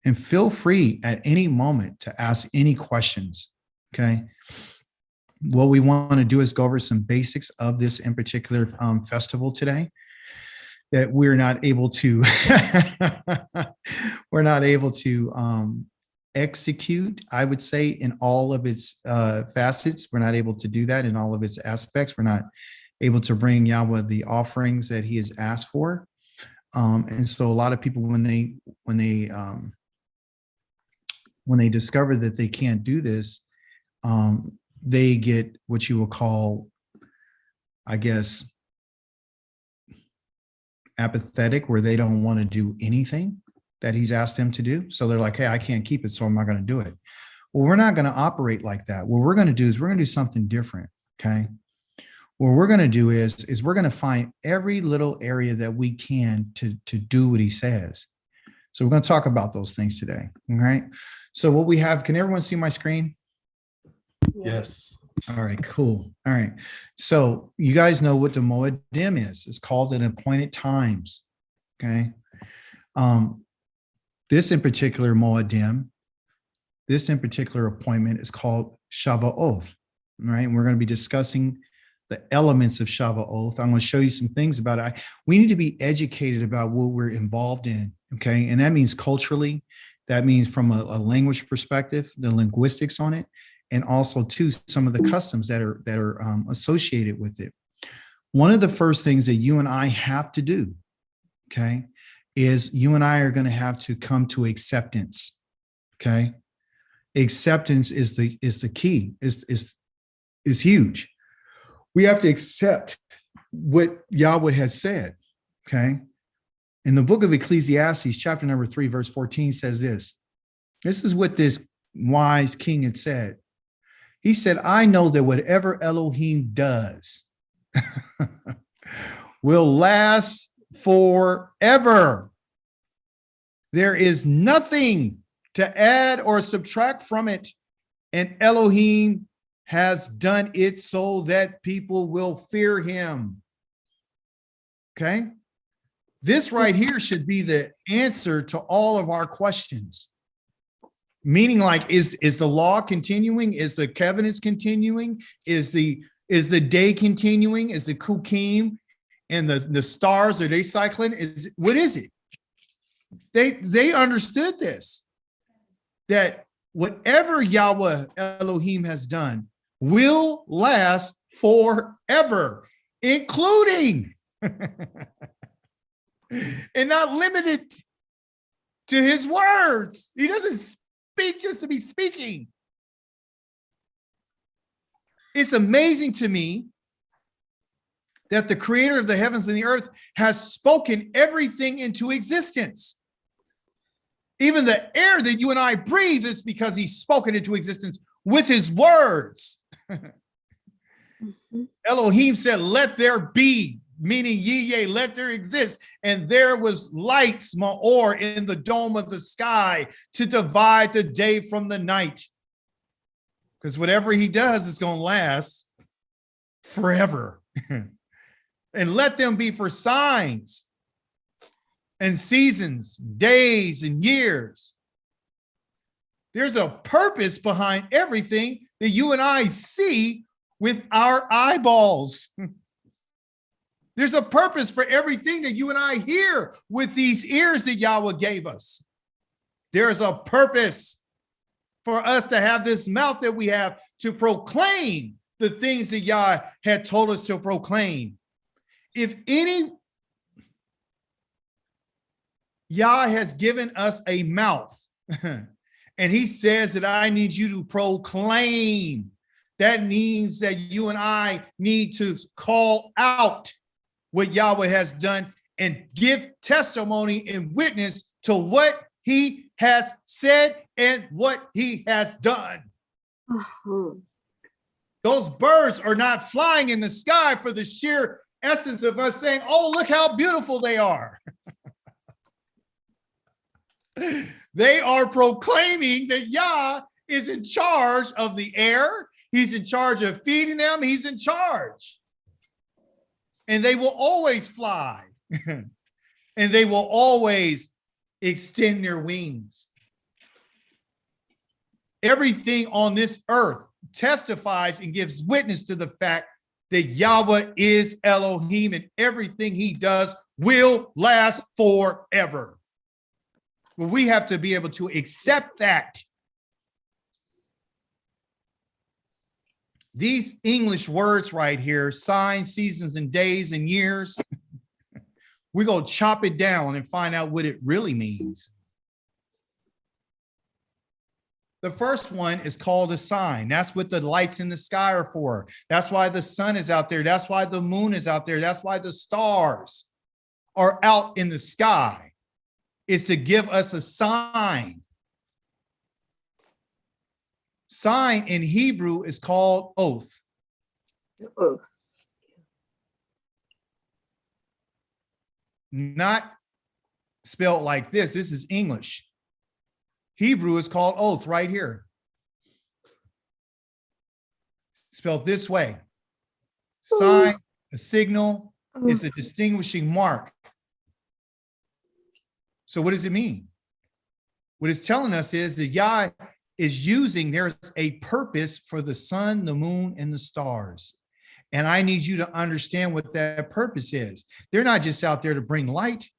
And feel free at any moment to ask any questions. Okay. What we want to do is go over some basics of this in particular festival today that we're not able to execute, I would say, in all of its facets. We're not able to do that in all of its aspects. We're not able to bring Yahweh the offerings that he has asked for. And so a lot of people, when they discover that they can't do this, they get what you will call, I guess, apathetic, where they don't want to do anything that he's asked them to do. So they're like, hey, I can't keep it, so I'm not going to do it. Well, we're not going to operate like that. What we're going to do is we're going to do something different. Okay. What we're going to do is we're going to find every little area that we can to do what he says. So we're going to talk about those things today. All right. So what we have, can everyone see my screen? Yes. All right, cool. All right. So you guys know what the Moedim is. It's called an appointed times. Okay. This in particular Moedim, this in particular appointment is called Shava Oath. All right. And we're going to be discussing the elements of Shava Oath. I'm going to show you some things about it. We need to be educated about what we're involved in. Okay. And that means culturally, that means from a language perspective, the linguistics on it, and also too some of the customs that are associated with it. One of the first things that you and I have to do, okay, is you and I are going to have to come to acceptance. Okay, acceptance is the key. Is huge. We have to accept what Yahweh has said. Okay, in the book of Ecclesiastes, chapter number 3, verse 14 says this. This is what this wise king had said. He said, I know that whatever Elohim does will last forever. There is nothing to add or subtract from it. And Elohim has done it so that people will fear him. Okay? This right here should be the answer to all of our questions. Meaning, like, is the law continuing? Is the covenants continuing? Is the day continuing? Is the kukim and the stars, are they cycling? What is it? They understood this, that whatever Yahweh Elohim has done will last forever, including and not limited to his words. He doesn't speak just to be speaking. It's amazing to me that the creator of the heavens and the earth has spoken everything into existence. Even the air that you and I breathe is because he's spoken into existence with his words. Elohim said, let there be, meaning ye, let there exist. And there was lights, ma'or, in the dome of the sky to divide the day from the night. Because whatever he does is going to last forever. And let them be for signs and seasons, days and years. There's a purpose behind everything that you and I see with our eyeballs. There's a purpose for everything that you and I hear with these ears that Yahweh gave us. There's a purpose for us to have this mouth that we have to proclaim the things that Yah had told us to proclaim. If any, Yah has given us a mouth, and he says that I need you to proclaim. That means that you and I need to call out what Yahweh has done and give testimony and witness to what he has said and what he has done. Those birds are not flying in the sky for the sheer essence of us saying, oh, look how beautiful they are. They are proclaiming that Yah is in charge of the air. He's in charge of feeding them. He's in charge. And they will always fly. And they will always extend their wings. Everything on this earth testifies and gives witness to the fact that Yahweh is Elohim, and everything he does will last forever. But we have to be able to accept that. These English words right here, signs, seasons, and days and years, we're going to chop it down and find out what it really means. The first one is called a sign. That's what the lights in the sky are for. That's why the sun is out there. That's why the moon is out there. That's why the stars are out in the sky, is to give us a sign. Sign in Hebrew is called oath. Oath. Not spelled like this. This is English. Hebrew is called oath right here. Spelled this way. Sign, a signal, is a distinguishing mark. So what does it mean? What it's telling us is that Yah is using, there's a purpose for the sun, the moon, and the stars. And I need you to understand what that purpose is. They're not just out there to bring light.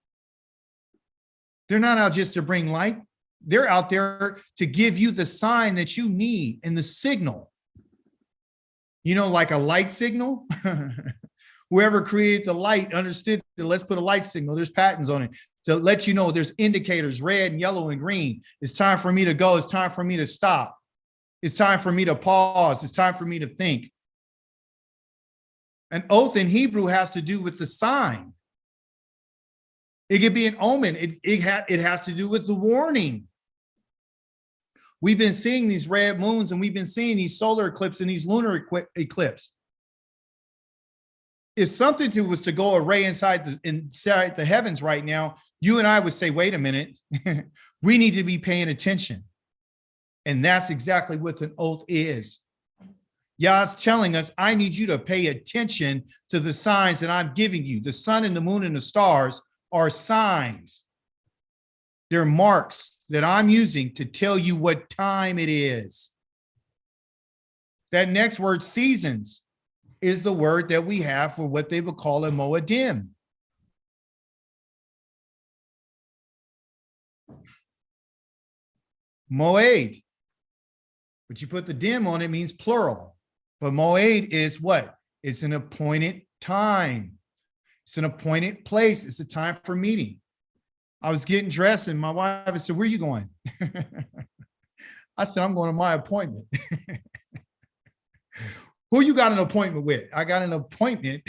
They're not out just to bring light. They're out there to give you the sign that you need and the signal. You know, like a light signal. Whoever created the light understood that let's put a light signal. There's patterns on it to let you know there's indicators, red and yellow and green. It's time for me to go. It's time for me to stop. It's time for me to pause. It's time for me to think. An oath in Hebrew has to do with the sign. It could be an omen. It has to do with the warning. We've been seeing these red moons, and we've been seeing these solar eclipses and these lunar eclipses. If something was to go array inside the heavens right now, you and I would say, wait a minute, we need to be paying attention. And that's exactly what an oath is. Yah's telling us, I need you to pay attention to the signs that I'm giving you. The sun and the moon and the stars are signs. They're marks that I'm using to tell you what time it is. That next word, seasons, is the word that we have for what they would call a moedim. Moed, but you put the dim on it, means plural. But moed is what? It's an appointed time. It's an appointed place. It's a time for meeting. I was getting dressed and my wife said, where are you going? I said, I'm going to my appointment. Who you got an appointment with? I got an appointment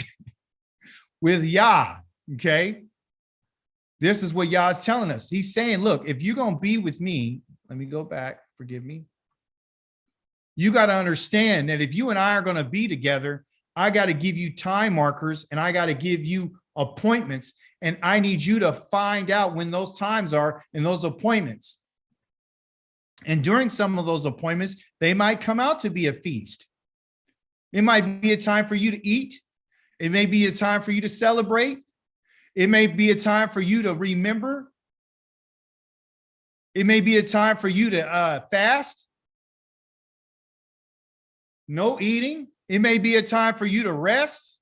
with Yah, okay? This is what Yah's telling us. He's saying, look, if you're going to be with me, let me go back, forgive me. You got to understand that if you and I are going to be together, I got to give you time markers and I got to give you appointments, and I need you to find out when those times are in those appointments. And during some of those appointments, they might come out to be a feast. It might be a time for you to eat. It may be a time for you to celebrate. It may be a time for you to remember. It may be a time for you to fast. No eating. It may be a time for you to rest.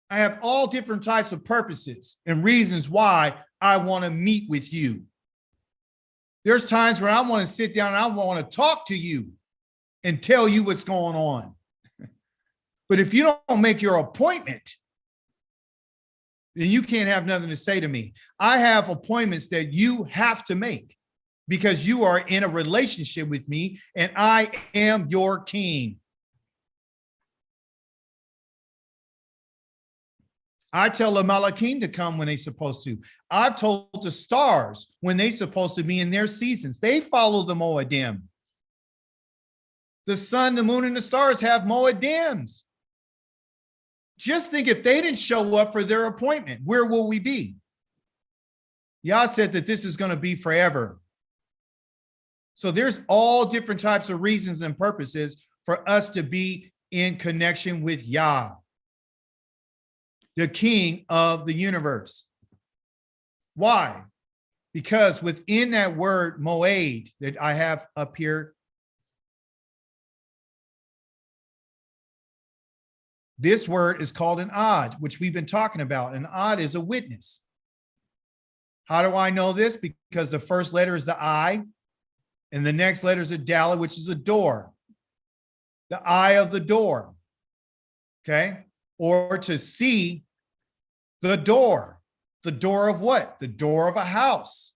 I have all different types of purposes and reasons why I want to meet with you. There's times where I want to sit down and I want to talk to you and tell you what's going on. But if you don't make your appointment, then you can't have nothing to say to me. I have appointments that you have to make because you are in a relationship with me and I am your king. I tell the Malachim to come when they're supposed to. I've told the stars when they're supposed to be in their seasons. They follow the Moedim. The sun, the moon, and the stars have Moedims. Just think if they didn't show up for their appointment, where will we be? Yah said that this is going to be forever. So there's all different types of reasons and purposes for us to be in connection with Yah, the King of the universe. Why? Because within that word moed that I have up here, this word is called an odd, which we've been talking about. An odd is a witness. How do I know this? Because the first letter is the I, and the next letter is a dalet, which is a door. The eye of the door. Okay? Or to see the door. The door of what? The door of a house.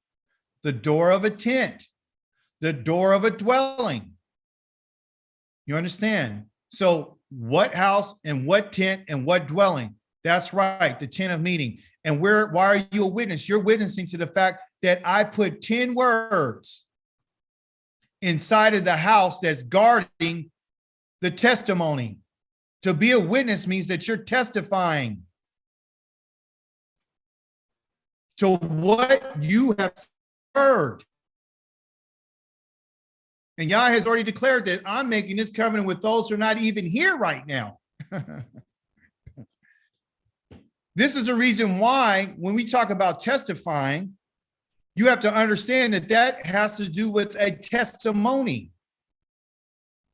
The door of a tent. The door of a dwelling. You understand? So what house and what tent and what dwelling? That's right, the tent of meeting. And why are you a witness? You're witnessing to the fact that I put 10 words inside of the house that's guarding the testimony. To be a witness means that you're testifying to what you have heard. And Yah has already declared that I'm making this covenant with those who are not even here right now. This is the reason why when we talk about testifying, you have to understand that that has to do with a testimony.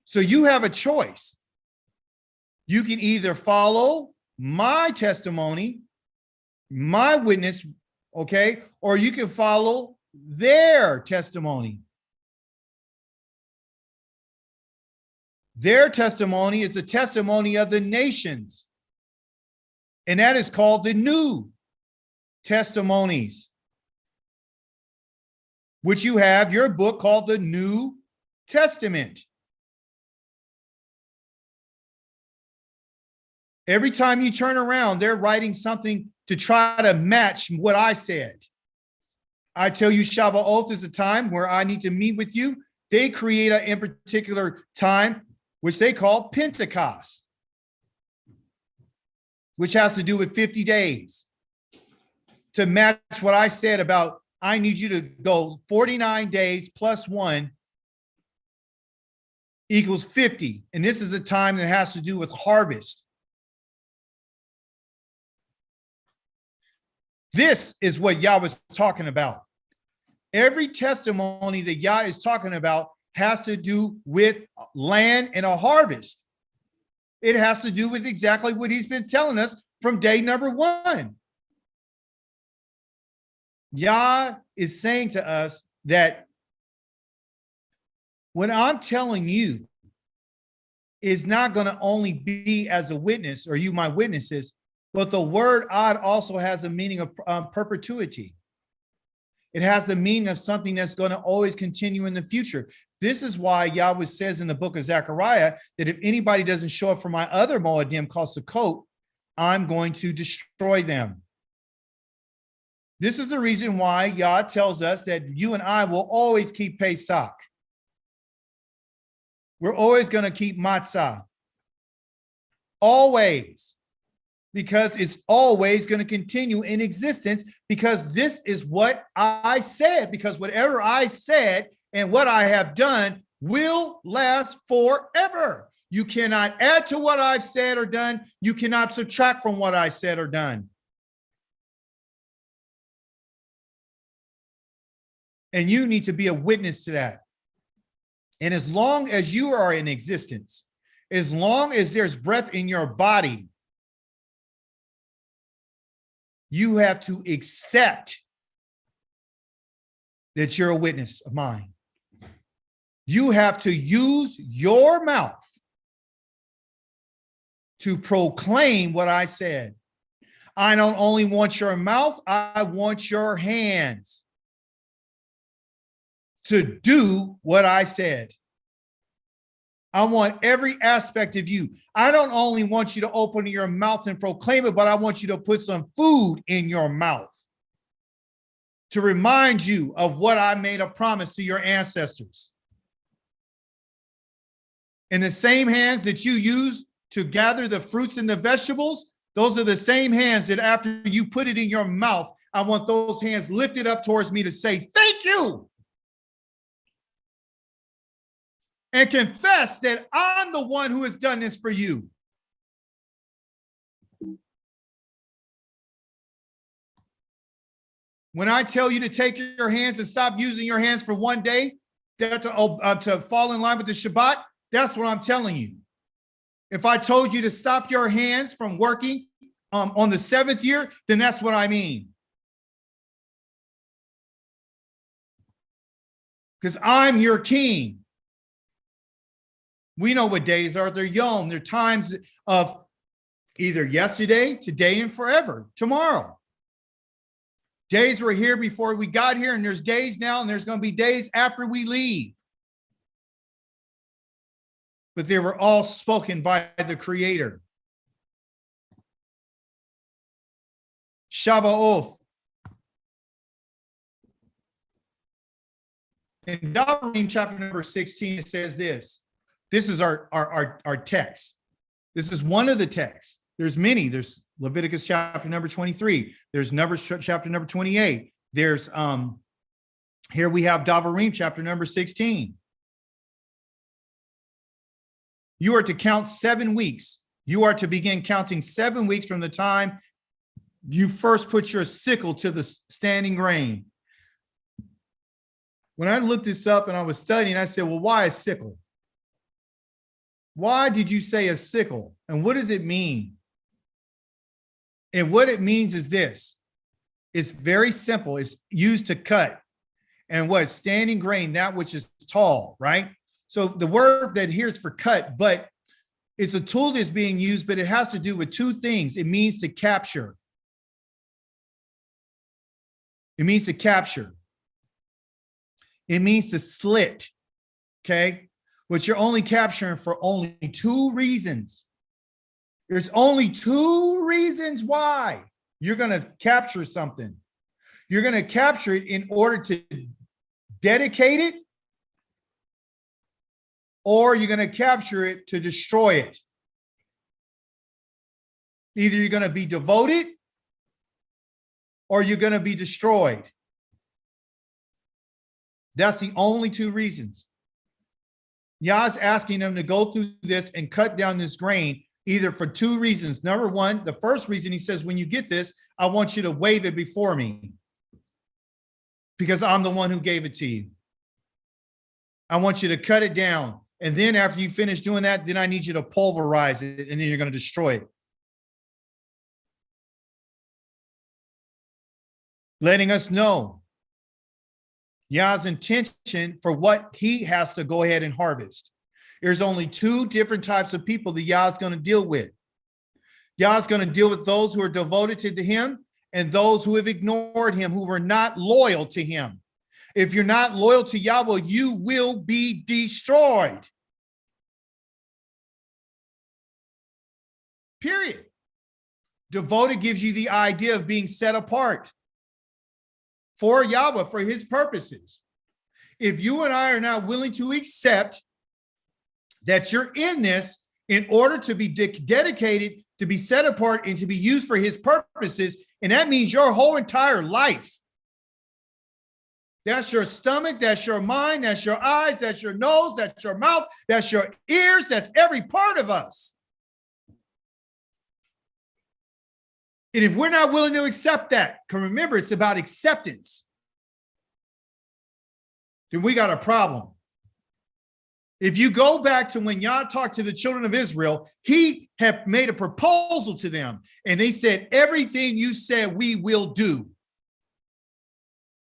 So you have a choice. You can either follow my testimony, my witness, okay, or you can follow their testimony. Their testimony is the testimony of the nations. And that is called the New Testimonies, which you have your book called the New Testament. Every time you turn around, they're writing something to try to match what I said. I tell you, Shava Oath is a time where I need to meet with you. They create a in particular time, which they call Pentecost, which has to do with 50 days to match what I said about I need you to go 49 days plus 1 equals 50. And this is a time that has to do with harvest. This is what Yah was talking about. Every testimony that Yah is talking about has to do with land and a harvest. It has to do with exactly what he's been telling us from day number 1. Yah is saying to us that what I'm telling you is not going to only be as a witness, or you my witnesses, but the word ad also has a meaning of perpetuity. It has the meaning of something that's going to always continue in the future. This is why Yahweh says in the book of Zechariah that if anybody doesn't show up for my other Moedim called Sukkot, I'm going to destroy them. This is the reason why Yah tells us that you and I will always keep Pesach. We're always going to keep matzah. Always. Because it's always going to continue in existence, because this is what I said, because whatever I said and what I have done will last forever. You cannot add to what I've said or done. You cannot subtract from what I said or done. And you need to be a witness to that. And as long as you are in existence, as long as there's breath in your body, you have to accept that you're a witness of mine. You have to use your mouth to proclaim what I said. I don't only want your mouth, I want your hands to do what I said. I want every aspect of you. I don't only want you to open your mouth and proclaim it, but I want you to put some food in your mouth to remind you of what I made a promise to your ancestors. And the same hands that you use to gather the fruits and the vegetables, those are the same hands that after you put it in your mouth, I want those hands lifted up towards me to say, thank you. And confess that I'm the one who has done this for you. When I tell you to take your hands and stop using your hands for one day, that to fall in line with the Shabbat, that's what I'm telling you. If I told you to stop your hands from working on the 7th year, then that's what I mean. Because I'm your king. We know what days are. They're yom. They're times of either yesterday, today, and forever, tomorrow. Days were here before we got here, and there's days now, and there's going to be days after we leave. But they were all spoken by the Creator. Shava Oath. In Voluntary chapter number 16, it says this. This is our text. This is one of the texts. There's many. There's Leviticus chapter number 23. There's Numbers chapter number 28. There's here we have Voluntary chapter number 16. You are to count 7 weeks. You are to begin counting 7 weeks from the time you first put your sickle to the standing grain. When I looked this up and I was studying, I said, well, why a sickle? Why did you say a sickle? And what does it mean? And what it means is this. It's very simple. It's used to cut. And what? Standing grain, that which is tall, right? So the word that here is for cut, but it's a tool that's being used, but it has to do with 2 things. It means to capture. It means to capture. It means to slit, okay? But you're only capturing for only 2 reasons. There's only 2 reasons why you're going to capture something. You're going to capture it in order to dedicate it, or you're going to capture it to destroy it. Either you're going to be devoted or you're going to be destroyed. That's the only 2 reasons. Yah's asking them to go through this and cut down this grain, either for 2 reasons. Number one, the first reason, he says, when you get this, I want you to wave it before me because I'm the one who gave it to you. I want you to cut it down. And then after you finish doing that, then I need you to pulverize it, and then you're going to destroy it. Letting us know Yah's intention for what he has to go ahead and harvest. There's only 2 different types of people that Yah's going to deal with. Yah's going to deal with those who are devoted to him and those who have ignored him, who were not loyal to him. If you're not loyal to Yahweh, you will be destroyed. Period. Devoted gives you the idea of being set apart for Yahweh, for his purposes. If you and I are not willing to accept that you're in this in order to be dedicated, to be set apart, and to be used for his purposes, and that means your whole entire life. That's your stomach, that's your mind, that's your eyes, that's your nose, that's your mouth, that's your ears, that's every part of us. And if we're not willing to accept that, because remember, it's about acceptance, then we got a problem. If you go back to when Yah talked to the children of Israel, he had made a proposal to them, and they said, everything you said, we will do.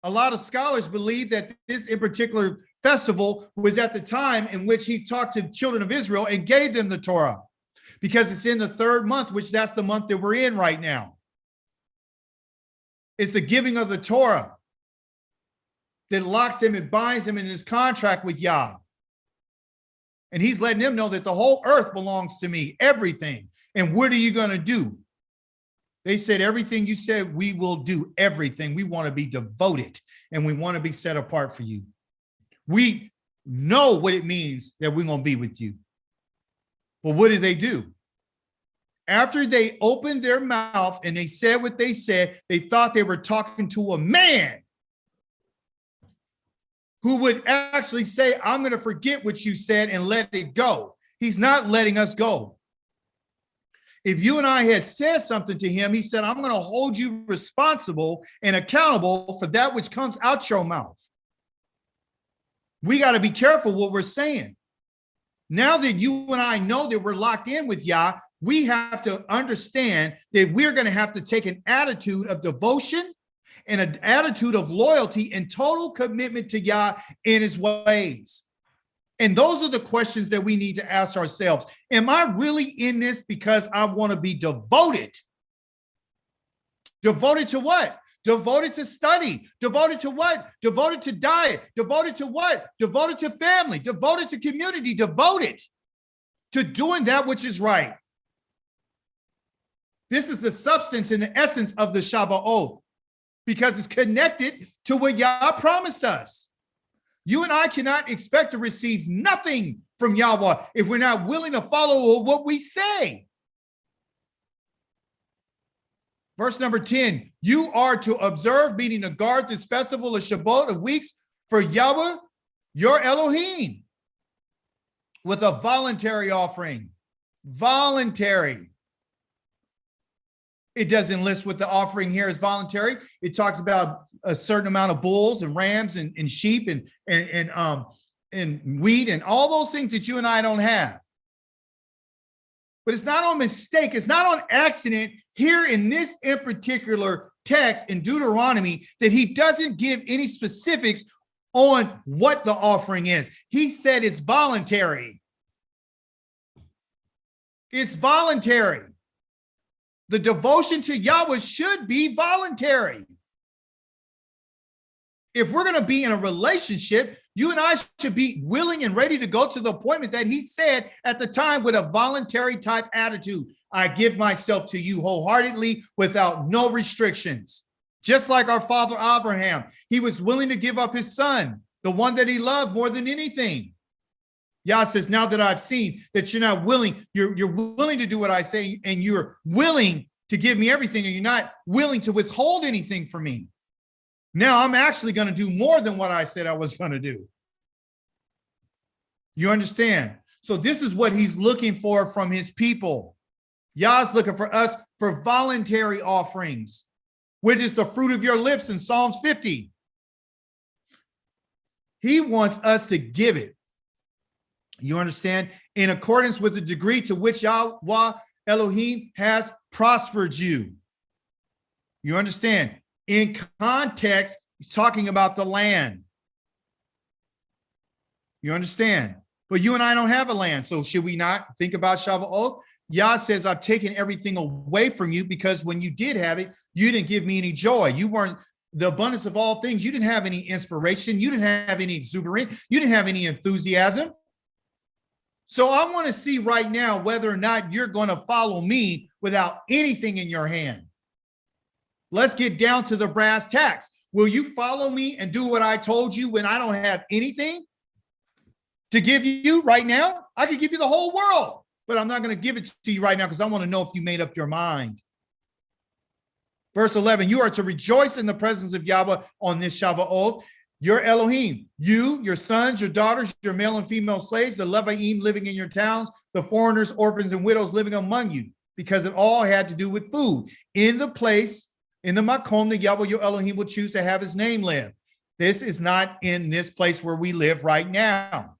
A lot of scholars believe that this in particular festival was at the time in which he talked to the children of Israel and gave them the Torah, because it's in the 3rd month, which that's the month that we're in right now. It's the giving of the Torah that locks him and binds him in his contract with Yah. And he's letting them know that the whole earth belongs to me, everything. And what are you going to do? They said, everything you said, we will do everything. We want to be devoted and we want to be set apart for you. We know what it means that we're going to be with you. But what did they do? After they opened their mouth and they said what they said, they thought they were talking to a man who would actually say, I'm going to forget what you said and let it go. He's not letting us go. If you and I had said something to him, he said, I'm going to hold you responsible and accountable for that which comes out your mouth. We got to be careful what we're saying. Now that you and I know that we're locked in with Yah, we have to understand that we're going to have to take an attitude of devotion and an attitude of loyalty and total commitment to Yah in his ways. And those are the questions that we need to ask ourselves. Am I really in this because I want to be devoted? Devoted to what? Devoted to study. Devoted to what? Devoted to diet. Devoted to what? Devoted to family. Devoted to community. Devoted to doing that which is right. This is the substance and the essence of the Shava Oath, because it's connected to what Yah promised us. You and I cannot expect to receive nothing from Yahweh if we're not willing to follow what we say. Verse number 10, you are to observe, meaning to guard this festival of Shabbat of weeks for Yahweh, your Elohim, with a voluntary offering. Voluntary. It doesn't list what the offering here is voluntary. It talks about a certain amount of bulls and rams and sheep and wheat and all those things that you and I don't have. But it's not on mistake. It's not on accident here in this in particular text in Deuteronomy that he doesn't give any specifics on what the offering is. He said it's voluntary. It's voluntary. The devotion to Yahweh should be voluntary. If we're going to be in a relationship, you and I should be willing and ready to go to the appointment that he said at the time with a voluntary type attitude. I give myself to you wholeheartedly without no restrictions. Just like our father Abraham, he was willing to give up his son, the one that he loved more than anything. Yah says, now that I've seen that you're not willing, you're willing to do what I say, and you're willing to give me everything, and you're not willing to withhold anything from me. Now I'm actually going to do more than what I said I was going to do. You understand? So this is what he's looking for from his people. Yah's looking for us for voluntary offerings, which is the fruit of your lips in Psalms 50. He wants us to give it. You understand? In accordance with the degree to which Yahweh Elohim has prospered you. You understand? In context, he's talking about the land. You understand? But you and I don't have a land. So should we not think about Shava Oath? Yah says, I've taken everything away from you because when you did have it, you didn't give me any joy. You weren't the abundance of all things. You didn't have any inspiration. You didn't have any exuberance. You didn't have any enthusiasm. So I want to see right now whether or not you're going to follow me without anything in your hand. Let's get down to the brass tacks. Will you follow me and do what I told you when I don't have anything to give you right now? I could give you the whole world, but I'm not going to give it to you right now because I want to know if you made up your mind. Verse 11, you are to rejoice in the presence of Yahweh on this Shava Oath. Your Elohim, you, your sons, your daughters, your male and female slaves, the Leviim living in your towns, the foreigners, orphans, and widows living among you, because it all had to do with food. In the place, in the Makom, that Yahweh your Elohim will choose to have his name live. This is not in this place where we live right now.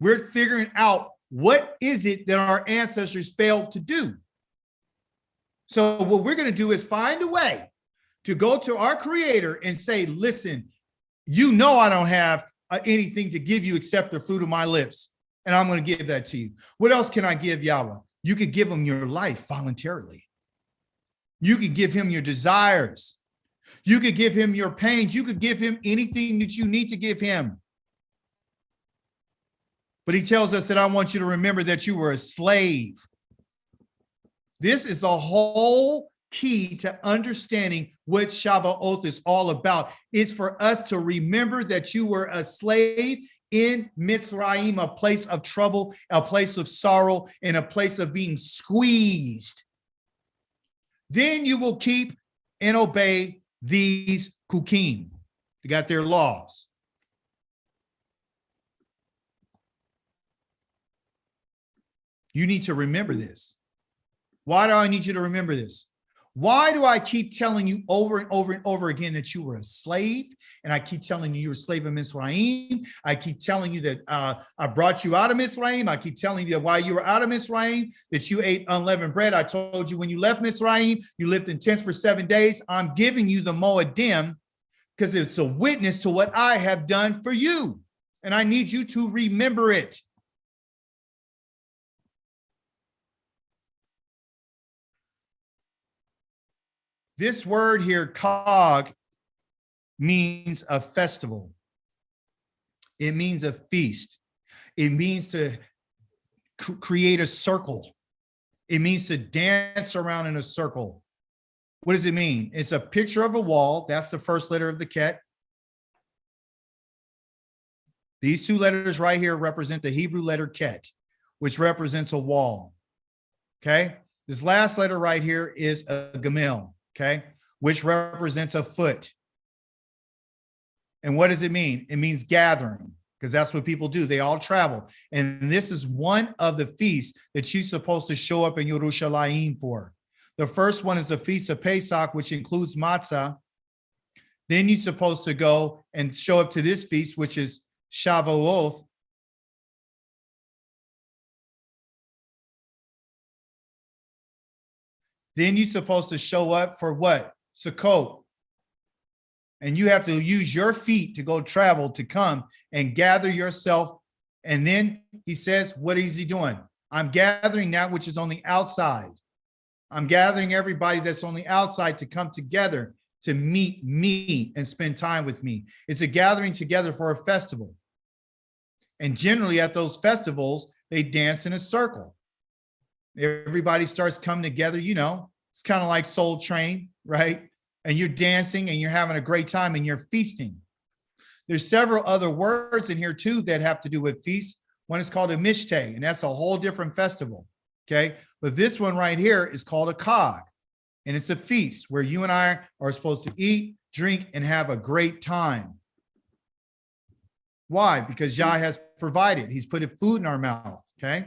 We're figuring out what is it that our ancestors failed to do. So what we're going to do is find a way to go to our creator and say, listen, you know I don't have anything to give you except the fruit of my lips, and I'm going to give that to you. What else can I give Yahweh? You could give him your life voluntarily. You could give him your desires. You could give him your pains. You could give him anything that you need to give him. But he tells us that I want you to remember that you were a slave. This is the whole key to understanding what Shava Oath is all about. It's for us to remember that you were a slave in Mitzrayim, a place of trouble, a place of sorrow, and a place of being squeezed. Then you will keep and obey these kukim. They got their laws. You need to remember this. Why do I need you to remember this? Why do I keep telling you over and over and over again that you were a slave? And I keep telling you were a slave of Mizraim. I keep telling you that I brought you out of Mizraim. I keep telling you that while you were out of Mizraim, that you ate unleavened bread. I told you when you left Mizraim, you lived in tents for 7 days. I'm giving you the Moedim because it's a witness to what I have done for you. And I need you to remember it. This word here, Kag, means a festival. It means a feast. It means to create a circle. It means to dance around in a circle. What does it mean? It's a picture of a wall. That's the first letter of the ket. These 2 letters right here represent the Hebrew letter ket, which represents a wall. Okay? This last letter right here is a gamil. Okay, which represents a foot. And what does it mean? It means gathering, because that's what people do. They all travel. And this is one of the feasts that you're supposed to show up in Yerushalayim for. The first one is the Feast of Pesach, which includes matzah. Then you're supposed to go and show up to this feast, which is Shava Oath. Then you're supposed to show up for what? Sukkot. And you have to use your feet to go travel to come and gather yourself. And then he says, what is he doing? I'm gathering that which is on the outside. I'm gathering everybody that's on the outside to come together to meet me and spend time with me. It's a gathering together for a festival. And generally at those festivals, they dance in a circle. Everybody starts coming together, you know, it's kind of like Soul Train, right? And you're dancing and you're having a great time and you're feasting. There's several other words in here too that have to do with feast. One is called a mishteh, and that's a whole different festival, okay? But this one right here is called a kag, and it's a feast where you and I are supposed to eat, drink, and have a great time. Why? Because Yah has provided. He's put food in our mouth, okay?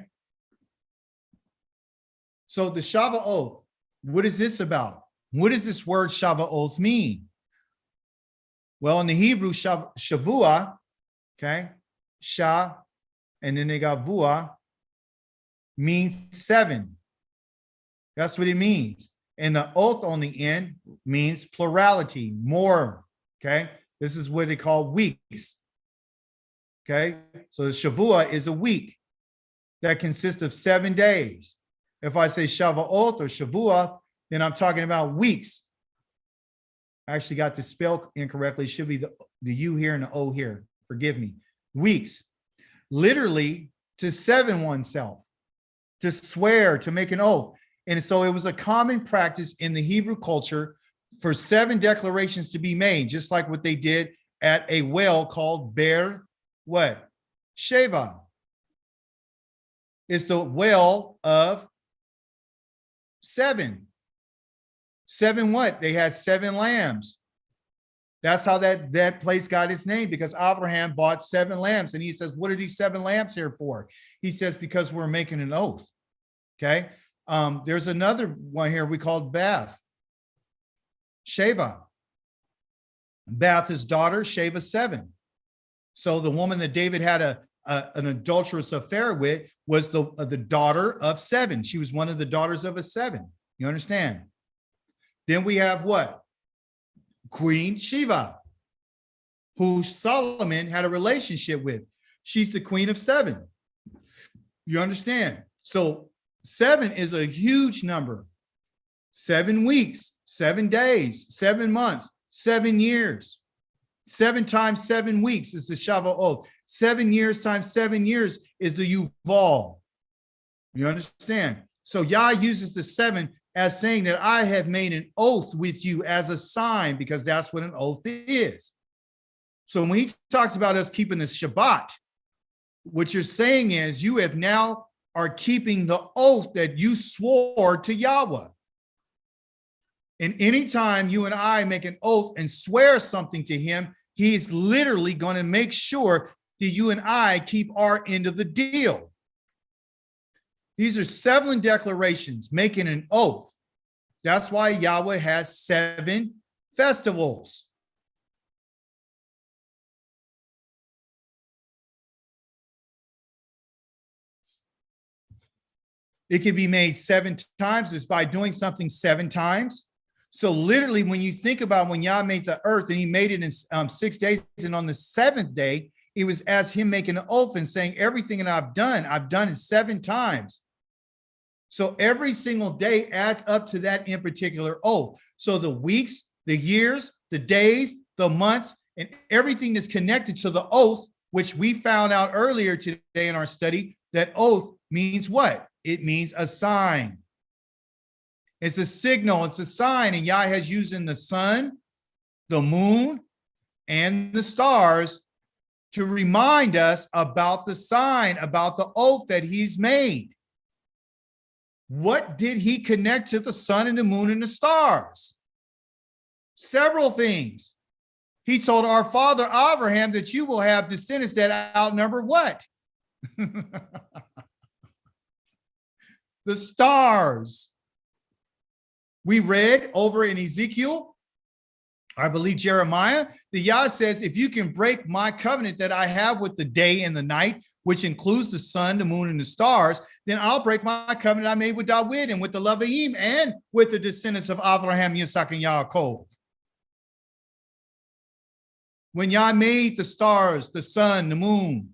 So the Shava Oath, what is this about? What does this word Shava Oath mean? Well, in the Hebrew, Shavuot, okay, Sha, and then they got Vua, means 7. That's what it means. And the oath on the end means plurality, more, okay? This is what they call weeks, okay? So the Shavuot is a week that consists of 7 days. If I say Shava Oath or Shavuot, then I'm talking about weeks. I actually got this spelled incorrectly. It should be the U here and the O here. Forgive me. Weeks. Literally to seven oneself, to swear, to make an oath. And so it was a common practice in the Hebrew culture for 7 declarations to be made, just like what they did at a well called Be'er, what? Sheva. It's the well of 7. 7 what? They had 7 lambs. That's how that place got its name, because Abraham bought 7 lambs. And he says, what are these 7 lambs here for? He says, because we're making an oath. Okay. There's another one here we called Bath. Sheva. Bath is daughter, Sheva 7. So the woman that David had an adulterous affair with was the daughter of 7. She was one of the daughters of a 7. You understand? Then we have what? Queen Sheva, who Solomon had a relationship with. She's the queen of 7. You understand? So 7 is a huge number. 7 weeks, 7 days, 7 months, 7 years. 7 times 7 weeks is the Shava Oath. 7 years times 7 years is the Yuval. You understand? So Yah uses the 7 as saying that I have made an oath with you as a sign, because that's what an oath is. So when he talks about us keeping the Shabbat, what you're saying is you have now are keeping the oath that you swore to Yahweh. And anytime you and I make an oath and swear something to him, he's literally going to make sure that you and I keep our end of the deal. These are 7 declarations making an oath. That's why Yahweh has 7 festivals. It can be made 7 times. It's by doing something 7 times. So literally, when you think about when Yah made the earth and he made it in 6 days, and on the 7th day, it was as him making an oath and saying, everything that I've done it 7 times. So every single day adds up to that in particular oath. So the weeks, the years, the days, the months, and everything that's connected to the oath, which we found out earlier today in our study, that oath means what? It means a sign. It's a signal, it's a sign, and Yah has used in the sun, the moon, and the stars to remind us about the sign, about the oath that he's made. What did he connect to the sun and the moon and the stars? Several things. He told our father Abraham that you will have descendants that outnumber what? The stars. We read over in Ezekiel, I believe Jeremiah, the Yah says, if you can break my covenant that I have with the day and the night, which includes the sun, the moon, and the stars, then I'll break my covenant I made with David and with the Elohim and with the descendants of Abraham, Yitzhak, and Yaakov. When Yah made the stars, the sun, the moon,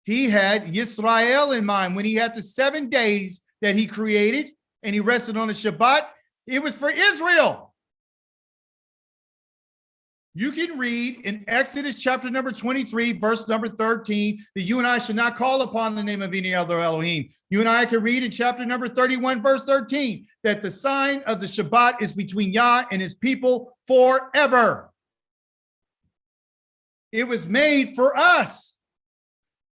he had Yisrael in mind. When he had the 7 days that he created and he rested on the Shabbat, it was for Israel. You can read in Exodus chapter number 23, verse number 13, that you and I should not call upon the name of any other Elohim. You and I can read in chapter number 31, verse 13, that the sign of the Shabbat is between Yah and his people forever. It was made for us.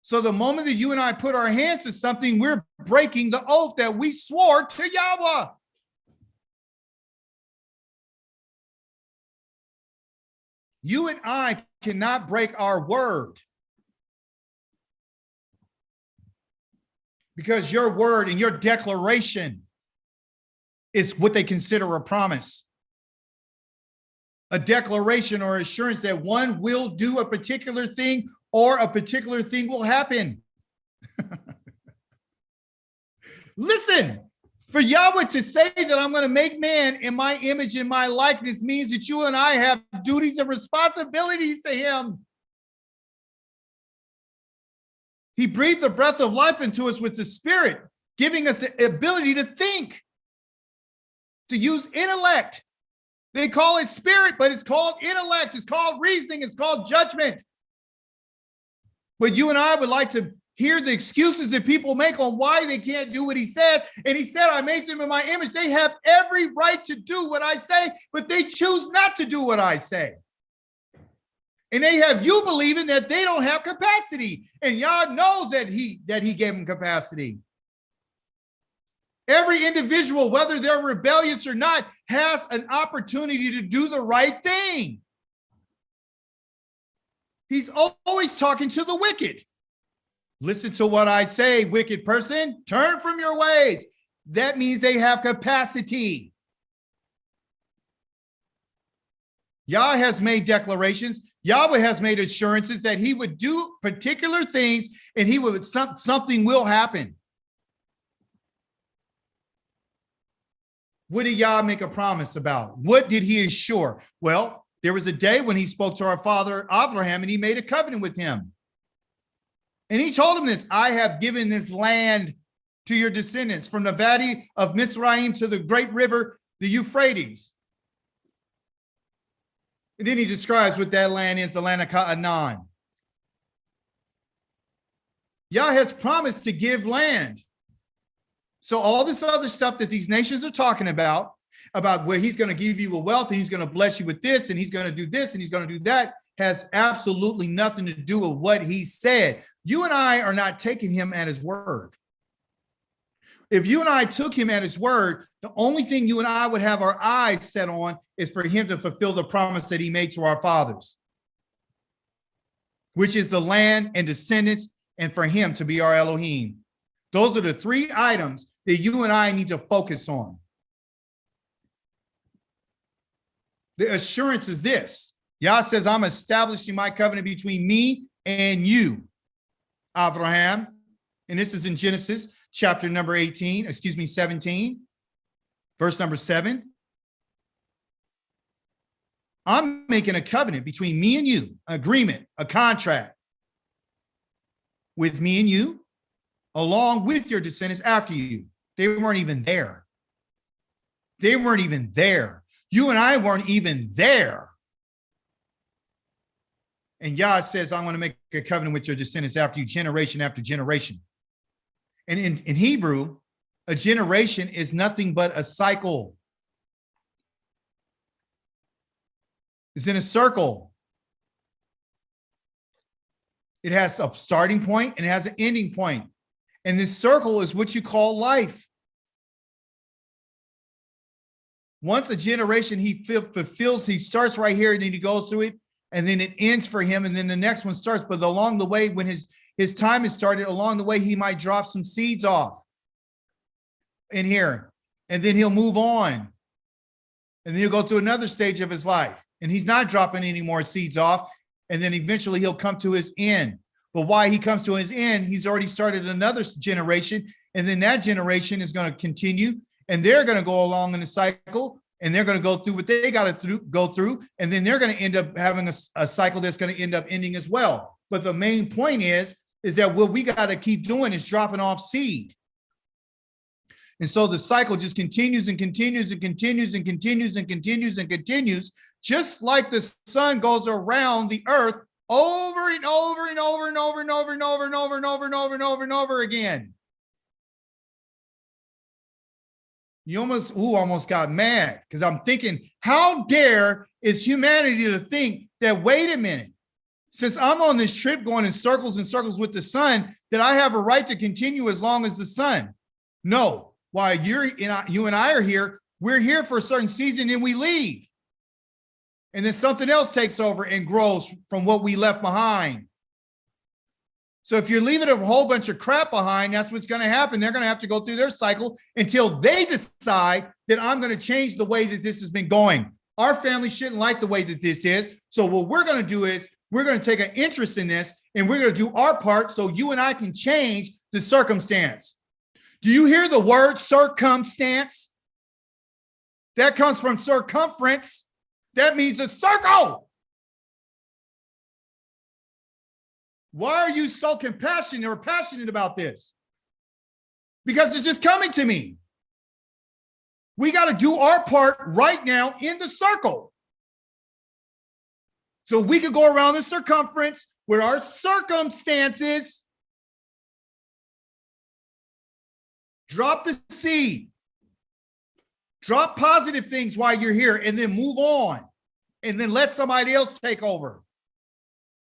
So the moment that you and I put our hands to something, we're breaking the oath that we swore to Yahweh. You and I cannot break our word, because your word and your declaration is what they consider a promise, a declaration or assurance that one will do a particular thing or a particular thing will happen. Listen. For Yahweh to say that I'm going to make man in my image and my likeness means that you and I have duties and responsibilities to him. He breathed the breath of life into us with the Spirit, giving us the ability to think, to use intellect. They call it spirit, but it's called intellect. It's called reasoning. It's called judgment. But you and I would like to hear the excuses that people make on why they can't do what he says. And he said, I made them in my image. They have every right to do what I say, but they choose not to do what I say. And they have you believing that they don't have capacity. And Yah knows that he gave them capacity. Every individual, whether they're rebellious or not, has an opportunity to do the right thing. He's always talking to the wicked. Listen to what I say, wicked person. Turn from your ways. That means they have capacity. Yah has made declarations. Yahweh has made assurances that he would do particular things and he would something will happen. What did Yah make a promise about? What did he assure? Well, there was a day when he spoke to our father Abraham and he made a covenant with him. And he told him this, I have given this land to your descendants from the valley of Mizraim to the great river, the Euphrates. And then he describes what that land is, the land of Canaan. Yah has promised to give land. So all this other stuff that these nations are talking about where he's going to give you a wealth and he's going to bless you with this and he's going to do this and he's going to do that, has absolutely nothing to do with what he said. You and I are not taking him at his word. If you and I took him at his word, the only thing you and I would have our eyes set on is for him to fulfill the promise that he made to our fathers, which is the land and descendants, and for him to be our Elohim. Those are the three items that you and I need to focus on. The assurance is this. Yah says, I'm establishing my covenant between me and you, Abraham. And this is in Genesis chapter number 17, verse number 7. I'm making a covenant between me and you, agreement, a contract with me and you, along with your descendants after you. They weren't even there. They weren't even there. You and I weren't even there. And Yah says, I'm going to make a covenant with your descendants after you, generation after generation. And in Hebrew, a generation is nothing but a cycle. It's in a circle. It has a starting point and it has an ending point. And this circle is what you call life. Once a generation he fulfills, he starts right here and then he goes through it and then it ends for him and then the next one starts. But along the way, when his time is started, along the way, he might drop some seeds off in here and then he'll move on. And then he'll go through another stage of his life and he's not dropping any more seeds off. And then eventually he'll come to his end. But why he comes to his end, he's already started another generation. And then that generation is going to continue. And they're going to go along in a cycle. And they're going to go through what they got to go through. And then they're going to end up having a cycle that's going to end up ending as well. But the main point is that what we got to keep doing is dropping off seed. And so the cycle just continues and continues and continues and continues and continues and continues, just like the sun goes around the earth over and over and over and over and over and over and over and over and over and over and over again. You almost got mad because I'm thinking, how dare is humanity to think that, wait a minute, since I'm on this trip going in circles and circles with the sun, that I have a right to continue as long as the sun? No. While you and I are here, we're here for a certain season and we leave. And then something else takes over and grows from what we left behind. So if you're leaving a whole bunch of crap behind, that's what's going to happen. They're going to have to go through their cycle until they decide that I'm going to change the way that this has been going. Our family shouldn't like the way that this is. So what we're going to do is we're going to take an interest in this and we're going to do our part so you and I can change the circumstance. Do you hear the word circumstance? That comes from circumference. That means a circle. Why are you so compassionate or passionate about this? Because it's just coming to me. We got to do our part right now in the circle. So we could go around the circumference with our circumstances. Drop the seed. Drop positive things while you're here and then move on. And then let somebody else take over.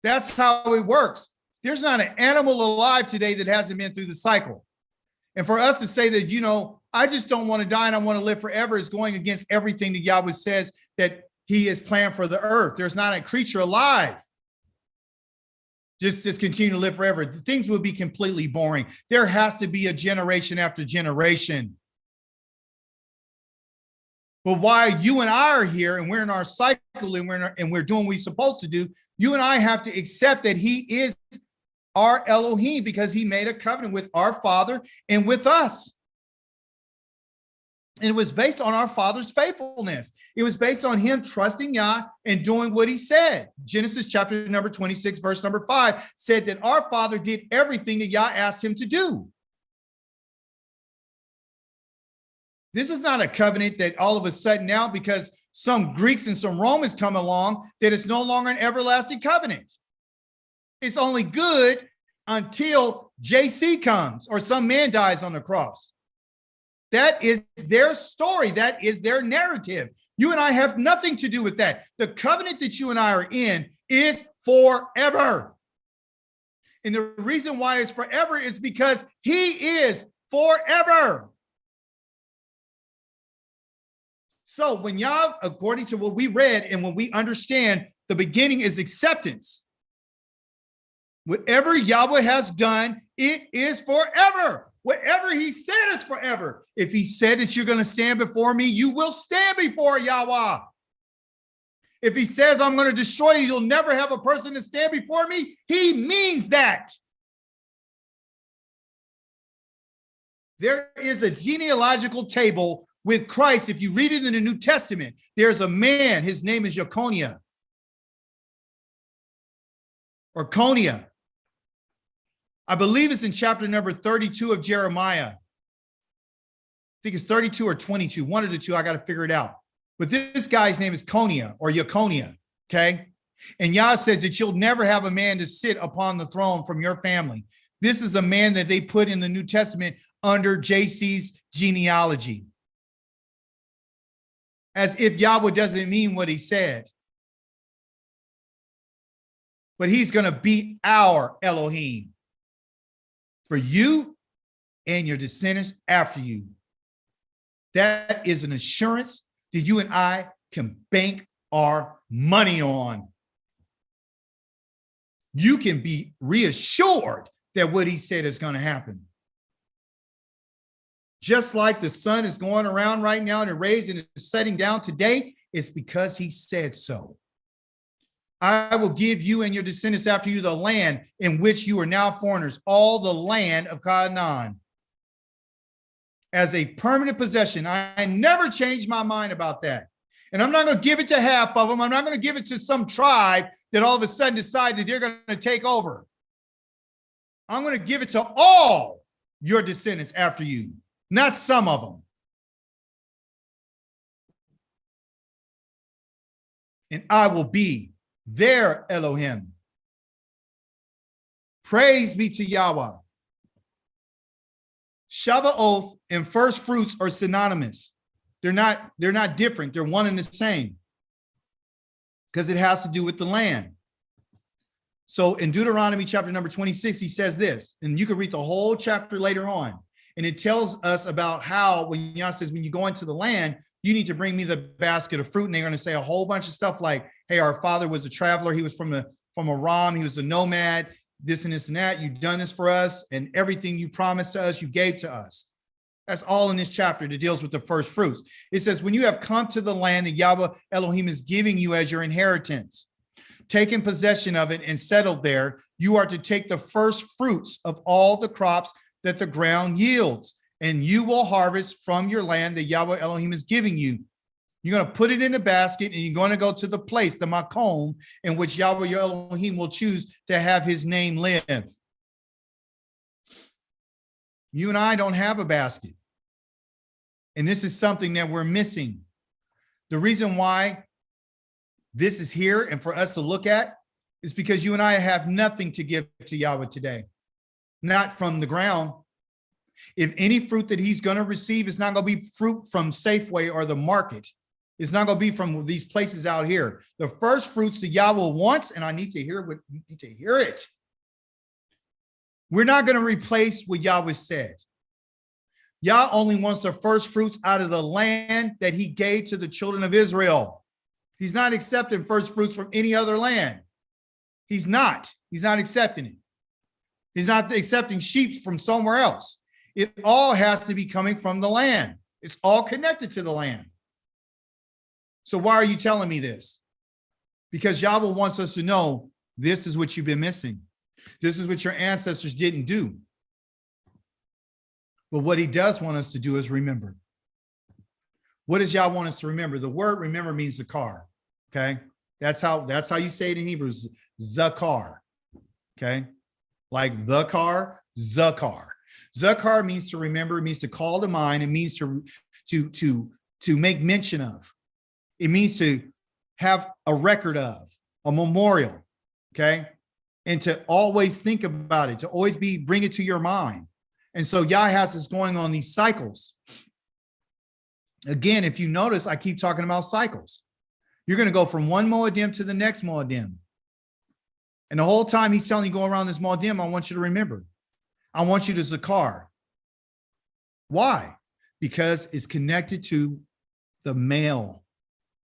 That's how it works. There's not an animal alive today that hasn't been through the cycle. And for us to say that, I just don't want to die and I want to live forever is going against everything that Yahweh says that he has planned for the earth. There's not a creature alive. Just continue to live forever. Things will be completely boring. There has to be a generation after generation. But while you and I are here and we're in our cycle and we're doing what we're supposed to do, you and I have to accept that he is our Elohim because he made a covenant with our Father and with us. And it was based on our Father's faithfulness. It was based on him trusting Yah and doing what he said. Genesis chapter number 26, verse number 5 said that our Father did everything that Yah asked him to do. This is not a covenant that all of a sudden now, because some Greeks and some Romans come along, that it's no longer an everlasting covenant. It's only good until JC comes or some man dies on the cross. That is their story. That is their narrative. You and I have nothing to do with that. The covenant that you and I are in is forever. And the reason why it's forever is because he is forever. So when Yah, according to what we read and when we understand, the beginning is acceptance. Whatever Yahweh has done, it is forever. Whatever he said is forever. If he said that you're going to stand before me, you will stand before Yahweh. If he says I'm going to destroy you, you'll never have a person to stand before me, he means that. There is a genealogical table with Christ. If you read it in the New Testament, there's a man, his name is Jeconiah or Conia. I believe it's in chapter number 32 of Jeremiah. I think it's 32 or 22, one of the two. I got to figure it out. But this guy's name is Conia or Jeconiah, okay? And Yah says that you'll never have a man to sit upon the throne from your family. This is a man that they put in the New Testament under JC's genealogy. As if Yahweh doesn't mean what he said. But he's going to be our Elohim for you and your descendants after you. That is an assurance that you and I can bank our money on. You can be reassured that what he said is going to happen. Just like the sun is going around right now and the rays and it's setting down today, it's because he said so. I will give you and your descendants after you the land in which you are now foreigners, all the land of Canaan, as a permanent possession. I never changed my mind about that. And I'm not going to give it to half of them. I'm not going to give it to some tribe that all of a sudden decide that they're going to take over. I'm going to give it to all your descendants after you, not some of them. And I will be their Elohim. Praise be to Yahweh. Shava Oath and first fruits are synonymous. They're not different. They're one and the same because it has to do with the land. So in Deuteronomy chapter number 26, he says this, and you can read the whole chapter later on. And it tells us about how when Yah says, when you go into the land, you need to bring me the basket of fruit. And they're going to say a whole bunch of stuff like, hey, our father was a traveler. He was from Aram. He was a nomad, this and this and that. You've done this for us. And everything you promised to us, you gave to us. That's all in this chapter that deals with the first fruits. It says, when you have come to the land that Yahweh Elohim is giving you as your inheritance, taken possession of it and settled there, you are to take the first fruits of all the crops that the ground yields, and you will harvest from your land that Yahweh Elohim is giving you. You're going to put it in a basket, and you're going to go to the place, the makom, in which Yahweh your Elohim will choose to have his name live. You and I don't have a basket. And this is something that we're missing. The reason why this is here and for us to look at is because you and I have nothing to give to Yahweh today. Not from the ground. If any fruit that he's going to receive is not going to be fruit from Safeway or the market. It's not going to be from these places out here. The first fruits that Yahweh wants, and I need to hear it. We're not going to replace what Yahweh said. Yah only wants the first fruits out of the land that he gave to the children of Israel. He's not accepting first fruits from any other land. He's not accepting it. He's not accepting sheep from somewhere else. It all has to be coming from the land. It's all connected to the land. So why are you telling me this? Because Yahweh wants us to know this is what you've been missing. This is what your ancestors didn't do. But what he does want us to do is remember. What does Yah want us to remember? The word remember means zakar. Okay. That's how you say it in Hebrew, zakar. Okay. Like the car, zakar. Zakar means to remember, it means to call to mind, it means to make mention of. It means to have a record of, a memorial. Okay. And to always think about it, to always bring it to your mind. And so Yah has us going on these cycles. Again, if you notice, I keep talking about cycles. You're going to go from one Moedim to the next Moedim. And the whole time he's telling you go around this Moedim, I want you to remember. I want you to zakar. Why? Because it's connected to the male.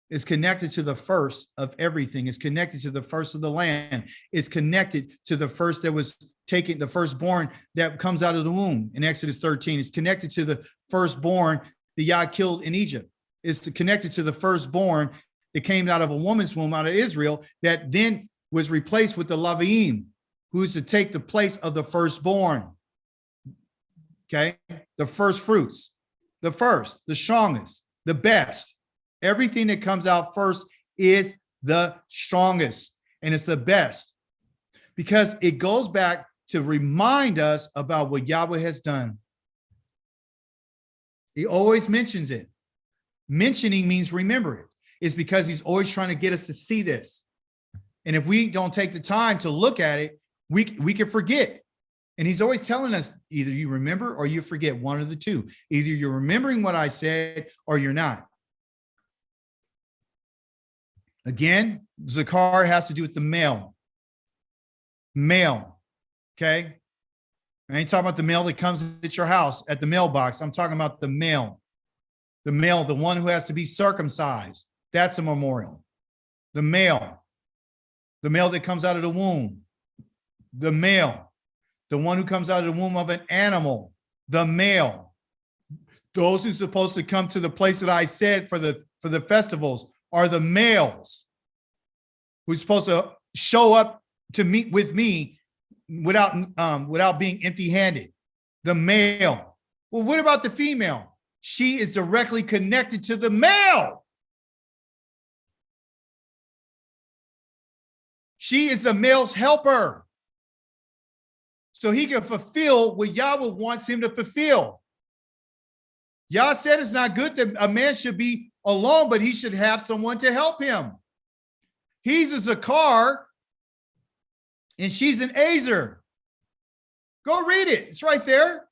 It's connected to the first of everything. It's connected to the first of the land. It's connected to the first that was taken, the firstborn that comes out of the womb in Exodus 13. It's connected to the firstborn that Yah killed in Egypt. It's connected to the firstborn that came out of a woman's womb out of Israel that then was replaced with the Leviim, who's to take the place of the firstborn. Okay, the first fruits, the first, the strongest, the best. Everything that comes out first is the strongest, and it's the best because it goes back to remind us about what Yahweh has done. He always mentions it. Mentioning means remember it. It's because he's always trying to get us to see this. And if we don't take the time to look at it, we can forget. And he's always telling us either you remember or you forget, one of the two. Either you're remembering what I said or you're not. Again, Zakar has to do with the male. Male, okay? I ain't talking about the mail that comes at your house at the mailbox. I'm talking about the male. The male, the one who has to be circumcised. That's a memorial. The male that comes out of the womb. The male, the one who comes out of the womb of an animal. The male. Those who're supposed to come to the place that I said for the festivals are the males who's supposed to show up to meet with me without being empty-handed. The male. Well, what about the female? She is directly connected to the male. She is the male's helper. So he can fulfill what Yahweh wants him to fulfill. Yah said it's not good that a man should be alone, but he should have someone to help him. He's a Zakar, and she's an Azer. Go read it. It's right there.